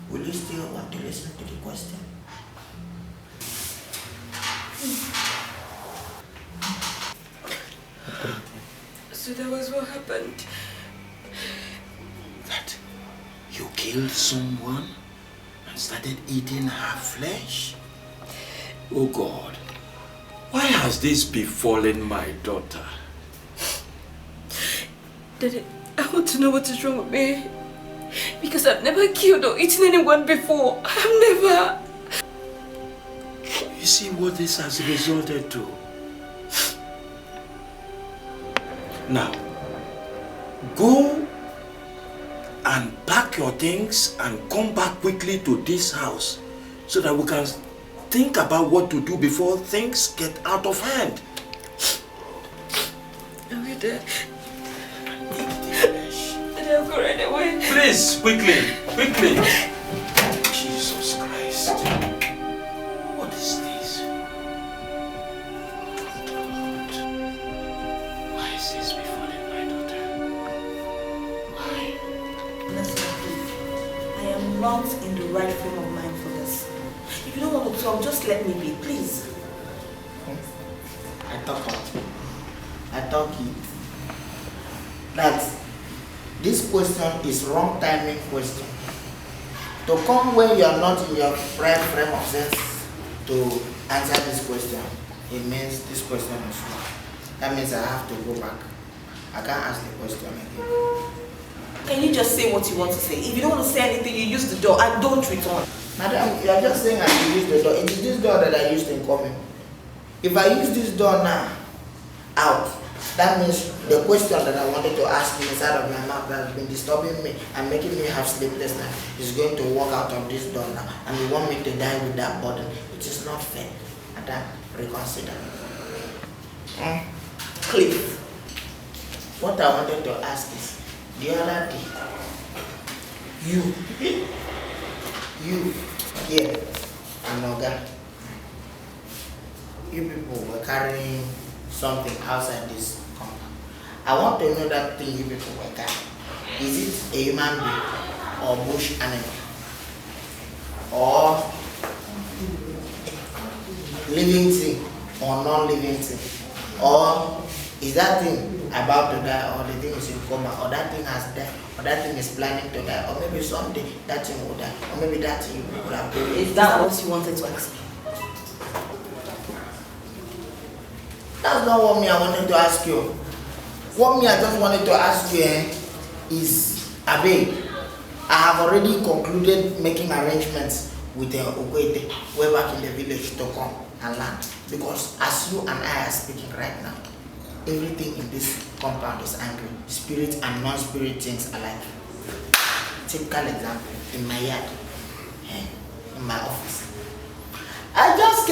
Will you still want to listen to the question? So that was what happened. That you killed someone and started eating her flesh? Oh God, why has this befallen my daughter? Daddy, I want to know what is wrong with me. Because I've never killed or eaten anyone before. I've never. You see what this has resulted to? Now, go and pack your things and come back quickly to this house so that we can think about what to do before things get out of hand. Are we there? I'll go right away. Please, quickly, quickly. Jesus Christ. What is this? Why is this befalling my daughter? Why? Listen, I am not in the right frame of mind for this. If you don't want to talk, just let me be, please. I talk you. That's this question is wrong timing question. To come when you are not in your right frame of sense to answer this question, it means this question is wrong. That means I have to go back. I can't ask the question again. Can you just say what you want to say? If you don't want to say anything, you use the door and don't return. Madam, you are just saying I should use the door. It is this door that I used in coming. If I use this door now, out, that means the question that I wanted to ask inside of my mouth that has been disturbing me and making me have sleepless night is going to walk out of this door now, and you want me to die with that burden. It is not fair. Madam, reconsider. Cliff. What I wanted to ask is, the other day, you here and Oga, you people were carrying something outside this compound. I want to know that thing you people were carrying. Is it a human being or bush animal? Or living thing or non-living thing? Or is that thing about to die, or the thing is in coma, or that thing has died, or that thing is planning to die, or maybe someday that thing will die, or maybe that thing you will have buried. Is that what you wanted to ask me? That's not what I wanted to ask you. What I just wanted to ask you is, Abe, I have already concluded making arrangements with the Okwete, way back in the village, to come and land. Because as you and I are speaking right now, everything in this compound is angry. Spirit and non-spirit things alike. Typical example, in my yard, in my office. I just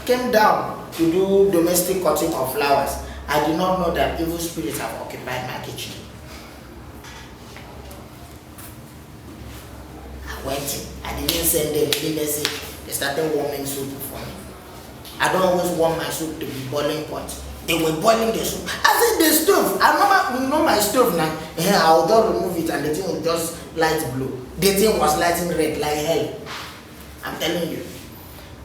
came down to do domestic cutting of flowers. I did not know that evil spirits have occupied my kitchen. I went in. I didn't send them any message. They started warming soup for me. I don't always want my soup to be boiling pot. They were boiling the soup. I said the stove. I know my stove now. I will just remove it and the thing will just light blue. The thing was lighting red like hell. I'm telling you.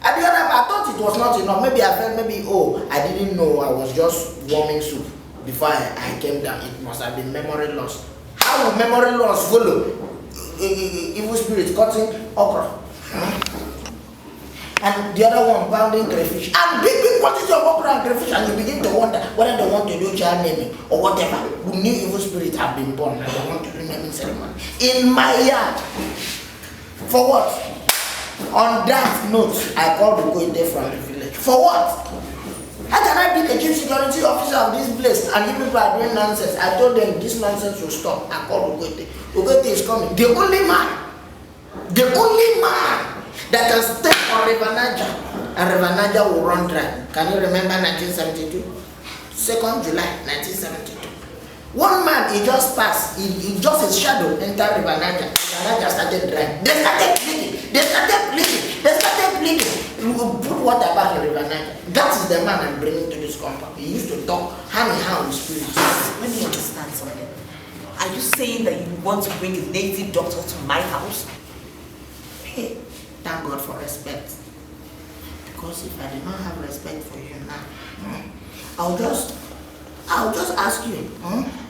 At the other, I thought it was not enough. Maybe I felt I didn't know. I was just warming soup before I came down. It must have been memory loss. How will memory loss follow? Evil spirit cutting okra. And the other one pounding crayfish. And big quantity of okra and crayfish. And you begin to wonder whether they want to do child naming or whatever. The new evil spirit have been born and they want to do naming ceremony. In my yard. For what? On that note, I called the Dikeh from the village. For what? How can I be the chief security officer of this place and you people are doing nonsense? I told them this nonsense will stop. I called Dikeh. Dikeh is coming. The only man that can step on River Niger and River Niger will run dry. Can you remember 1972? 2nd July 1972. One man, he just passed, he just his shadow entered River Niger. River Niger started drying. They started blinking. We will put water back in River Niger. That is the man I'm bringing to this compound. He used to talk hand in hand with spirits. Let me understand something. Are you saying that you want to bring a native doctor to my house? Hey, thank God for respect. Because if I did not have respect for you now, I'll just ask you,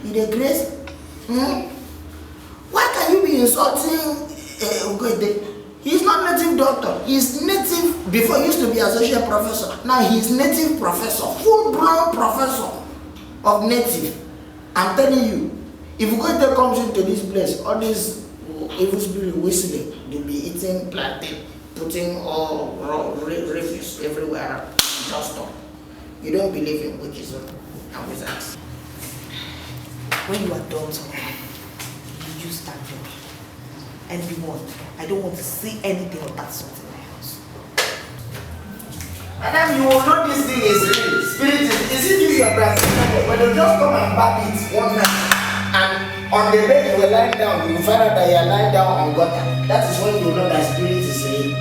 in the grace, why can you be insulting Ugede? He's not native doctor. He's native, before he used to be associate professor. Now he's native professor, full-blown professor of native. I'm telling you, if Ugede comes into this place, all these evil spirit whistling, they'll be eating plantain, putting all refuse everywhere. Just stop. You don't believe in witches and wizards. When you are done talking, you use that door. And be warned, I don't want to see anything of that sort in my house. Madam, you will know this thing is real. Spirit is it this your brother? But they'll just come and bab it one night. And on the bed you were lying down, you will find out that you are lying down on gutter. That is when you will know that spirit is real.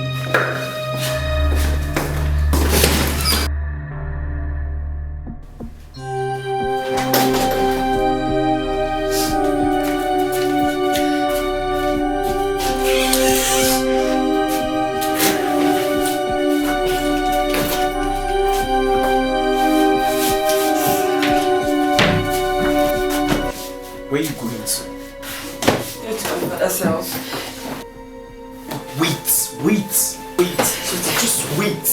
Where are you going to? It's my father's house. Wait. Just wait.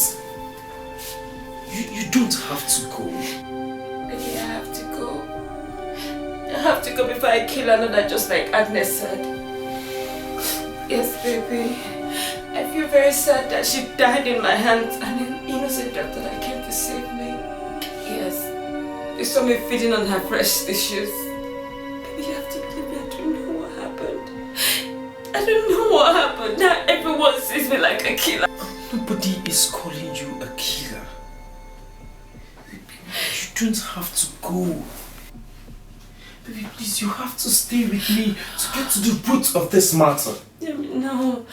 You don't have to go. Okay, I have to go. I have to go before I kill another, just like Agnes said. Yes, baby. I feel very sad that she died in my hands and an innocent doctor that came to save me. Yes. They saw me feeding on her fresh tissues. Baby, you have to leave me. I don't know what happened. I don't know what happened. Now everyone sees me like a killer. Nobody is calling you a killer. You don't have to go. Baby, please, you have to stay with me to get to the root of this matter. No.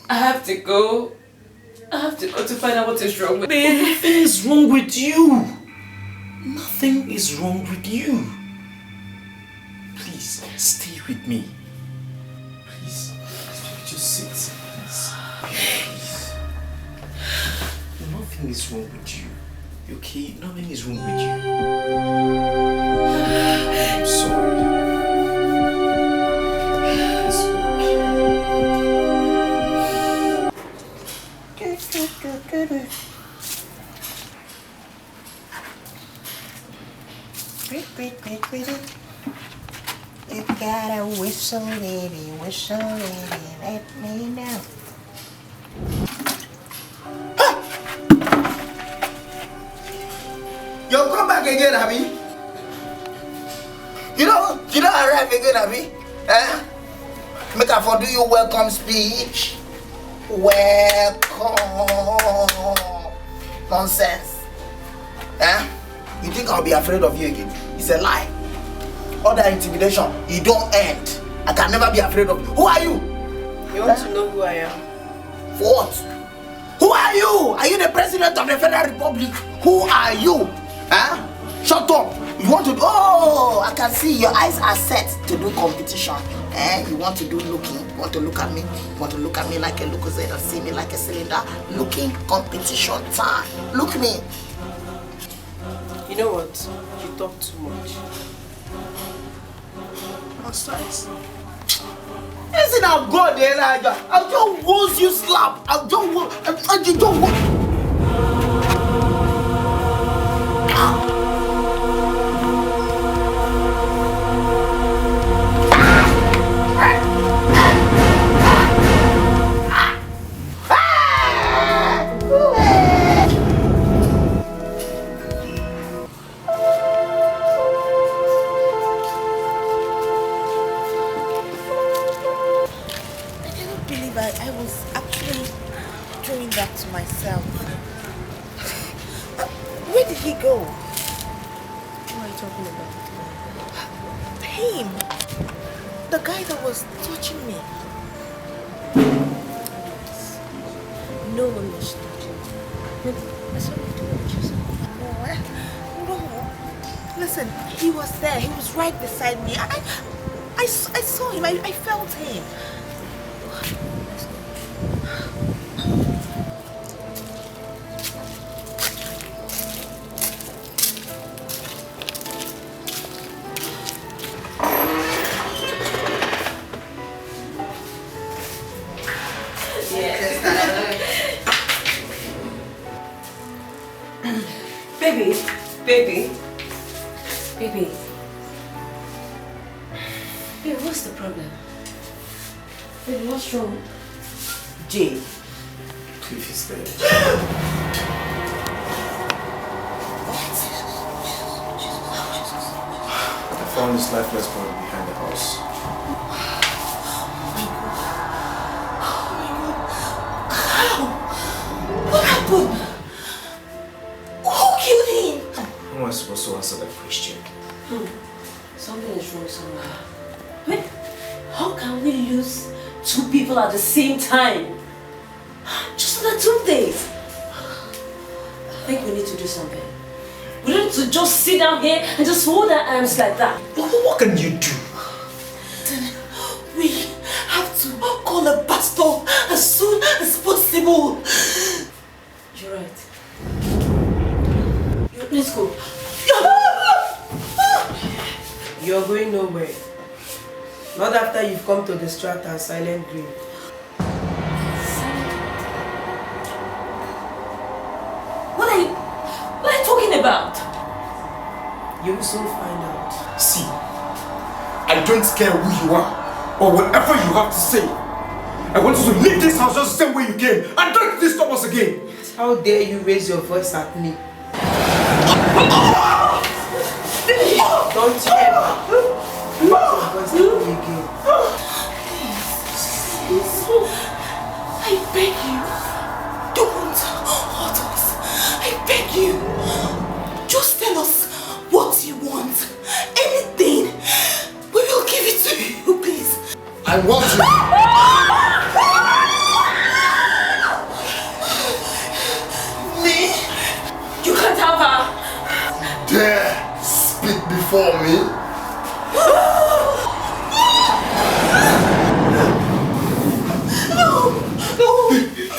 I have to go. I have to go to find out what is wrong with me. Nothing is wrong with you. Nothing is wrong with you. Please, stay with me. Please, just sit. Please. Nothing is wrong with you. Okay? Nothing is wrong with you. I'm sorry. It's okay. Wait. You gotta whistle, baby, let me know. You come back again, Abby? You don't arrive again, Abby? Make I for do you welcome speech. Welcome. Nonsense. You think I'll be afraid of you again? It's a lie. All that intimidation, it don't end. I can never be afraid of you. Who are you? You want to know who I am? For what? Who are you? Are you the president of the Federal Republic? Who are you? Shut up. You want to do... Oh, I can see your eyes are set to do competition. You want to do looking. Want to look at me? Want to look at me like a Lucozade and see me like a cylinder? Looking competition time. Look me. You know what? You talk too much. Besides, isn't our God there, Elijah? I'll just rose you slap. I'll just I was actually doing that to myself. Where did he go? What are you talking about? Him. The guy that was touching me. No one was touching you. I saw you do what you said. No. Listen, he was there. He was right beside me. I saw him. I felt him. Baby, what's the problem? Baby, what's wrong? Jay. Cliff is dead. I found this lifeless body behind the house. What happened? Who killed him? How am I supposed to answer that question? Something is wrong somewhere. Wait, how can we lose two people at the same time? Just in 2 days. I think we need to do something. We don't need to just sit down here and just hold our arms like that. What can you do? Then we have to call a pastor as soon as possible. You're right. Let's go. You're going nowhere. Not after you've come to distract our silent grave. What are you talking about? You will soon find out. See, I don't care who you are or whatever you have to say. I want you to leave this house just the same way you came and don't disturb us again. How dare you raise your voice at me? Don't you ever raise your voice at me again. Please, I beg you, don't hurt us. I beg you, just tell us what you want. Anything, we will give it to you, please. I want you. Me? You can't have her. Dare speak before me? No!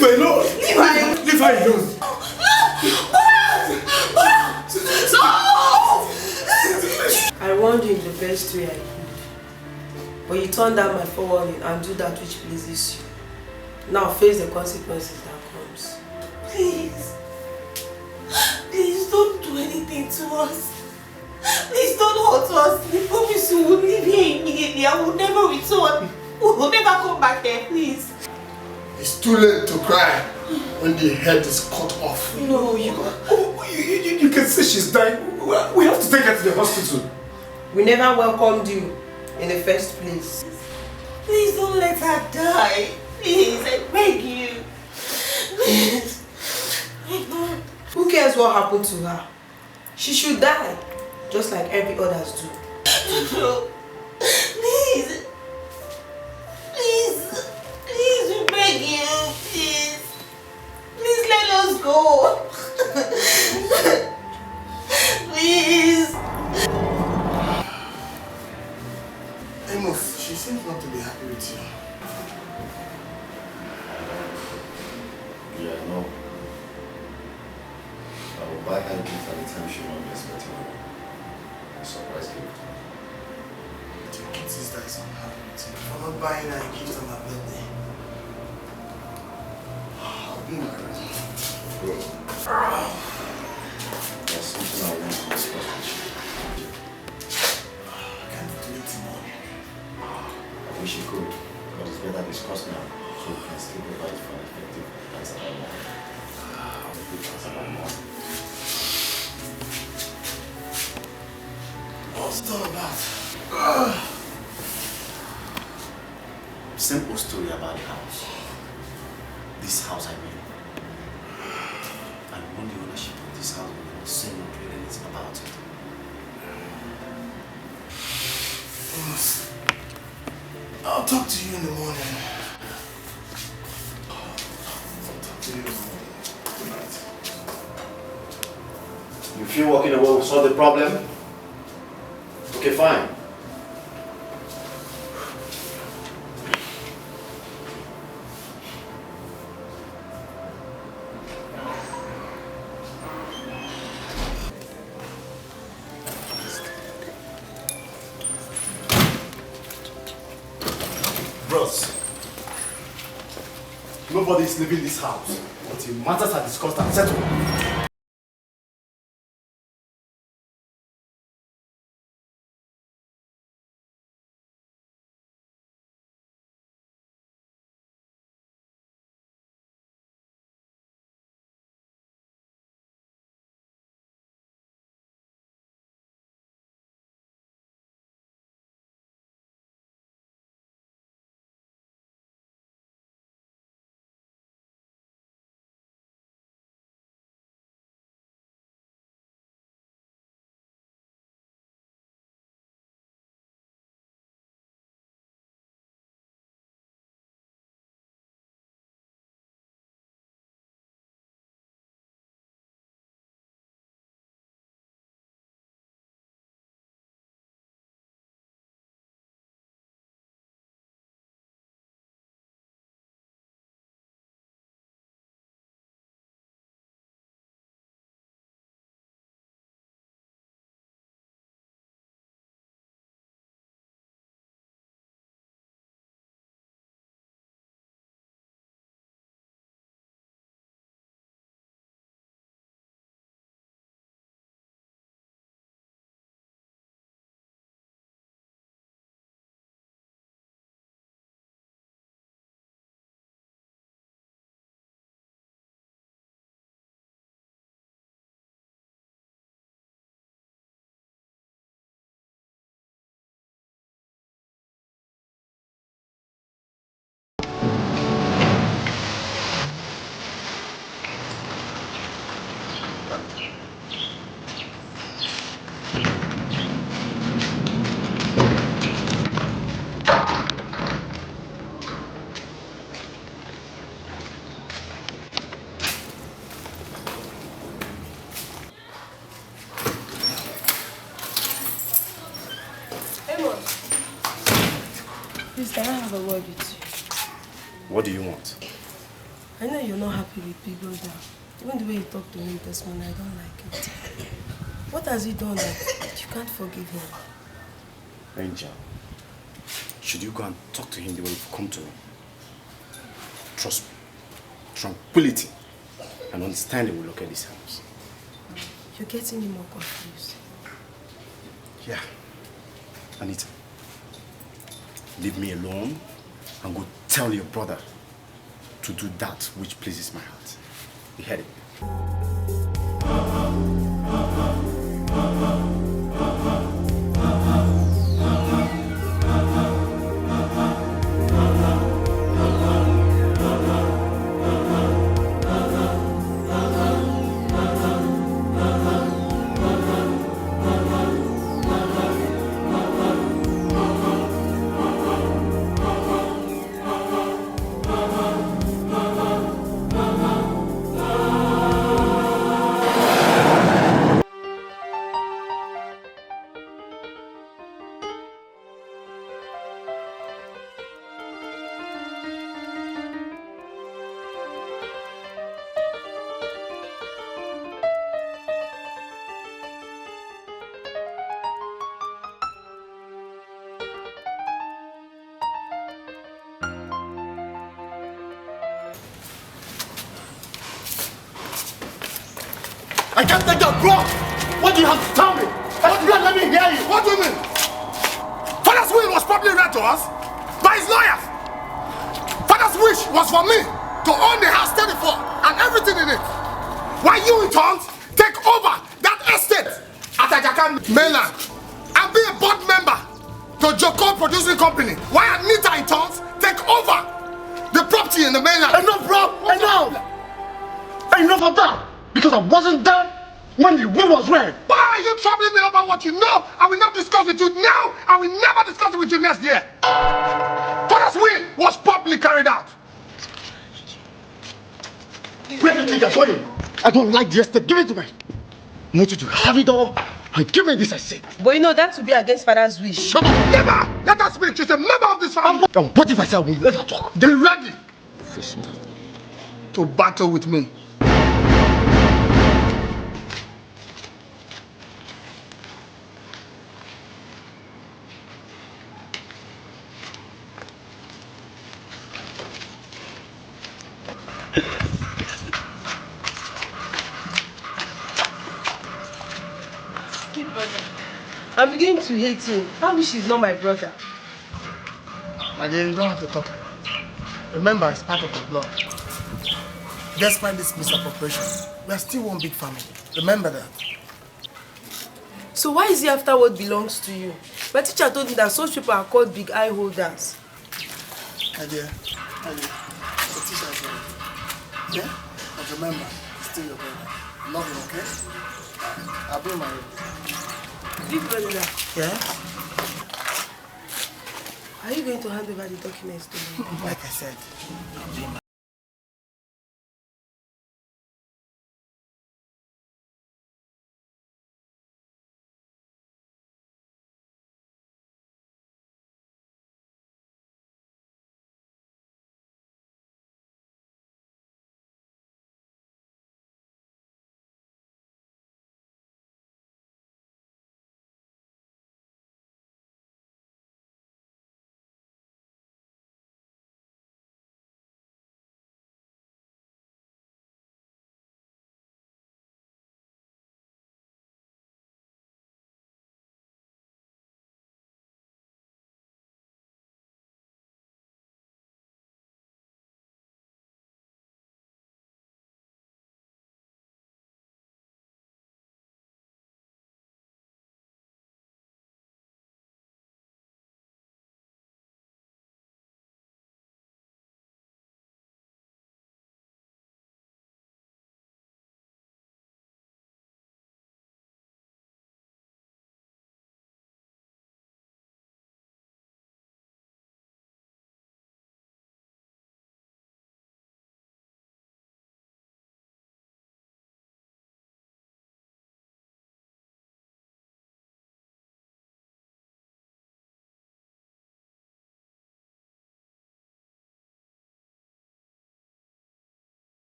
My lord! Leave her alone! Leave her alone! No! I warned you in the best way I could. But you turned down my forewarning and do that which pleases you. Now face the consequences that comes. Please. Please don't do anything to us. Please don't hurt us. We promise you will leave here immediately. I will never return. We will never come back here, please. It's too late to cry when the head is cut off. No, you can see she's dying. We have to take her to the hospital. We never welcomed you in the first place. Please don't let her die. Please, I beg you. Please. Who cares what happened to her? She should die, just like every others do. No. Please. Please. Please, we beg you. Please. Please let us go. Please. Amos, she seems not to be happy with you. buy her a gift at the time she won't be expecting her. A surprise gift. Your kid sister is unhappy with you. I'm not buying her a gift on my birthday. I'll be married. Bro. There's something I want to discuss with you. I can't do it tomorrow. I wish you could, but it's better discuss now, so we can still provide for an effective answer by morning. I'll be answer by morning. What's it all about? Simple story about the house. This house, I mean. I want the ownership of this house without saying or doing anything about it. I'll talk to you in the morning. I'll talk to you in the morning. Good night. You feel walking away will solve the problem? Okay, fine. Bros, nobody is leaving this house until matters are discussed and settled. Please, can I have a word with you? What do you want? I know you're not happy with Big Brother. Even the way you talk to me this morning, I don't like it. What has he done that you can't forgive him? Angel, should you go and talk to him the way you've come to him? Trust me, tranquility and understanding will look at this house. You're getting me more confused. Yeah. Anita, leave me alone and go tell your brother to do that which pleases my heart. You heard it? I can't take that, bro! What do you have to tell me? Explain, let me hear you! What do you mean? Father's will was probably read to us by his lawyers. Father's wish was for me to own the house 34 and everything in it. While you in turn take over that estate at Ejike mainland and be a board member to Joko Producing Company. While Anita in turn take over the property in the mainland. Enough, bro! Enough! Enough of that! Because I wasn't there when the will was read. Why are you troubling me about what you know? I will not discuss with you now. I will never discuss it with you next year. Father's will was properly carried out. Where do you think I'm going? I don't like the estate. Give it to me. I want you to have it all and give me this, I say. But you know that would be against father's wish. Shut up! Never! Let us speak. She's a member of this family. And what if I say I will let her talk? They're ready to battle with me. I'm beginning to hate him. How wish he's not my brother? My dear, you don't have to talk. Remember, it's part of the blood. Despite this misappropriation, we are still one big family. Remember that. So why is he after what belongs to you? My teacher told me that such people are called big eye holders. My dear, the teacher is right. Yeah? But remember, it's still your brother. Love him, okay? I'll bring my... Big brother. Yeah? Are you going to hand over the documents to me? Like I said, I'll bring my...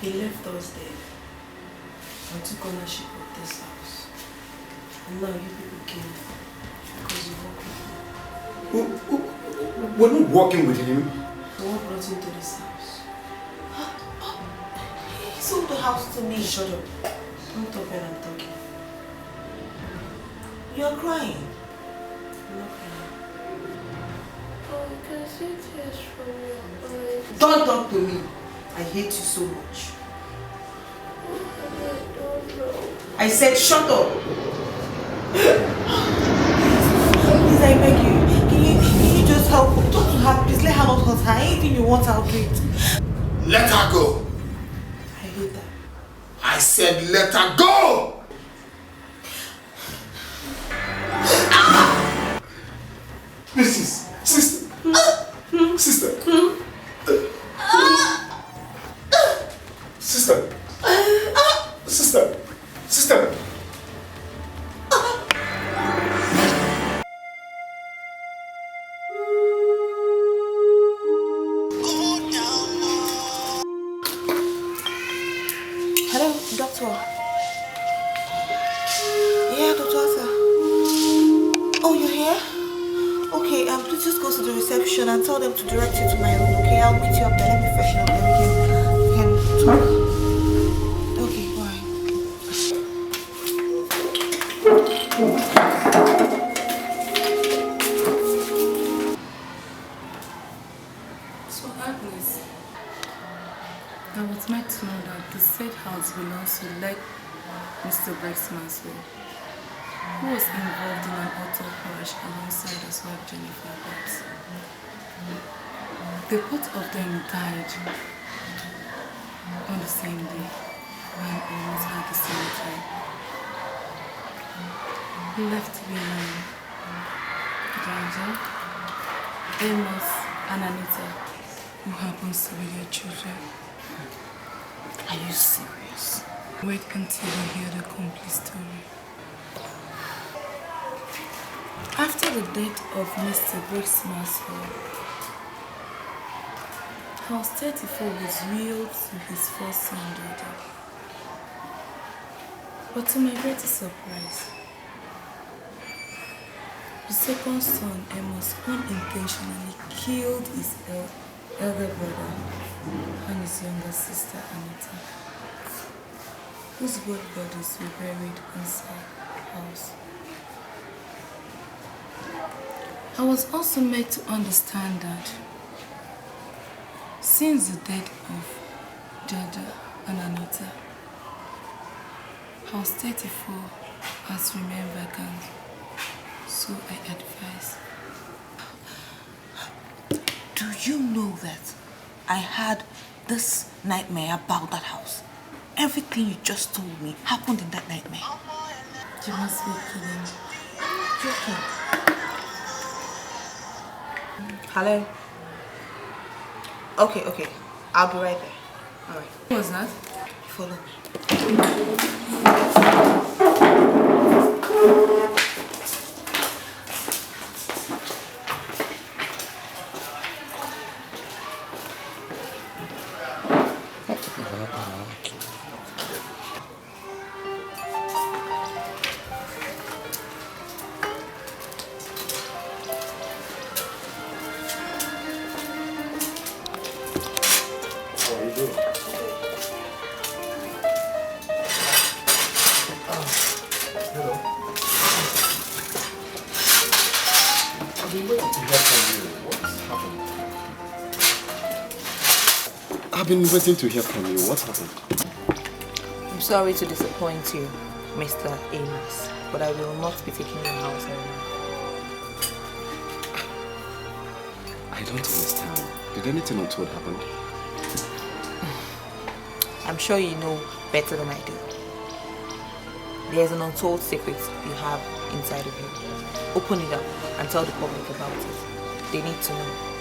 He left us there and took ownership of this house. And now you people came because you work with him. We're not working with him. So what brought him to this house? He sold the house to me. Shut up. Don't talk when I'm talking. You're crying. I'm not crying. Oh, I can see tears from your eyes. Don't talk to me. I hate you so much. I don't know. I said shut up. Please, I beg you. Can you just help? Talk to her, please. Let her not hurt her. Anything you want, I'll do it. Let her go. I hate that. I said let her go! Sister. Sister. Sister. Hello, doctor. Yeah, Dr. Arthur. Oh, you're here? Okay, please just go to the reception and tell them to direct you to my room, okay? I'll meet you up there. Let me freshen up and we can talk. Okay, bye. So Agnes, I was meant to know that the said house belongs to late Mr. Brexman's will, who was involved in an auto crash alongside his wife Jennifer Brooks. The both of them died on the same day and almost at the same time. Left behind Georgia, Amos and Anita, who happens to be their children. Are you serious? Wait until you hear the complete story. After the death of Mr. Brexman's House 34 was willed to his first son daughter. But to my greatest surprise, the second son, Amos, unintentionally killed his elder brother and his younger sister, Anita, whose both bodies were buried inside the house. I was also made to understand that since the death of Jaja and Anita, House 34 has remained vacant, so I advise. Do you know that I had this nightmare about that house? Everything you just told me happened in that nightmare. You must be kidding. Joking. Hello? Okay. I'll be right there. Alright. What was that? Follow me. I've been waiting to hear from you. What's happened? I'm sorry to disappoint you, Mr. Amos, but I will not be taking your house anymore. I don't understand. Did anything untold happen? I'm sure you know better than I do. There's an untold secret you have inside of you. Open it up and tell the public about it. They need to know.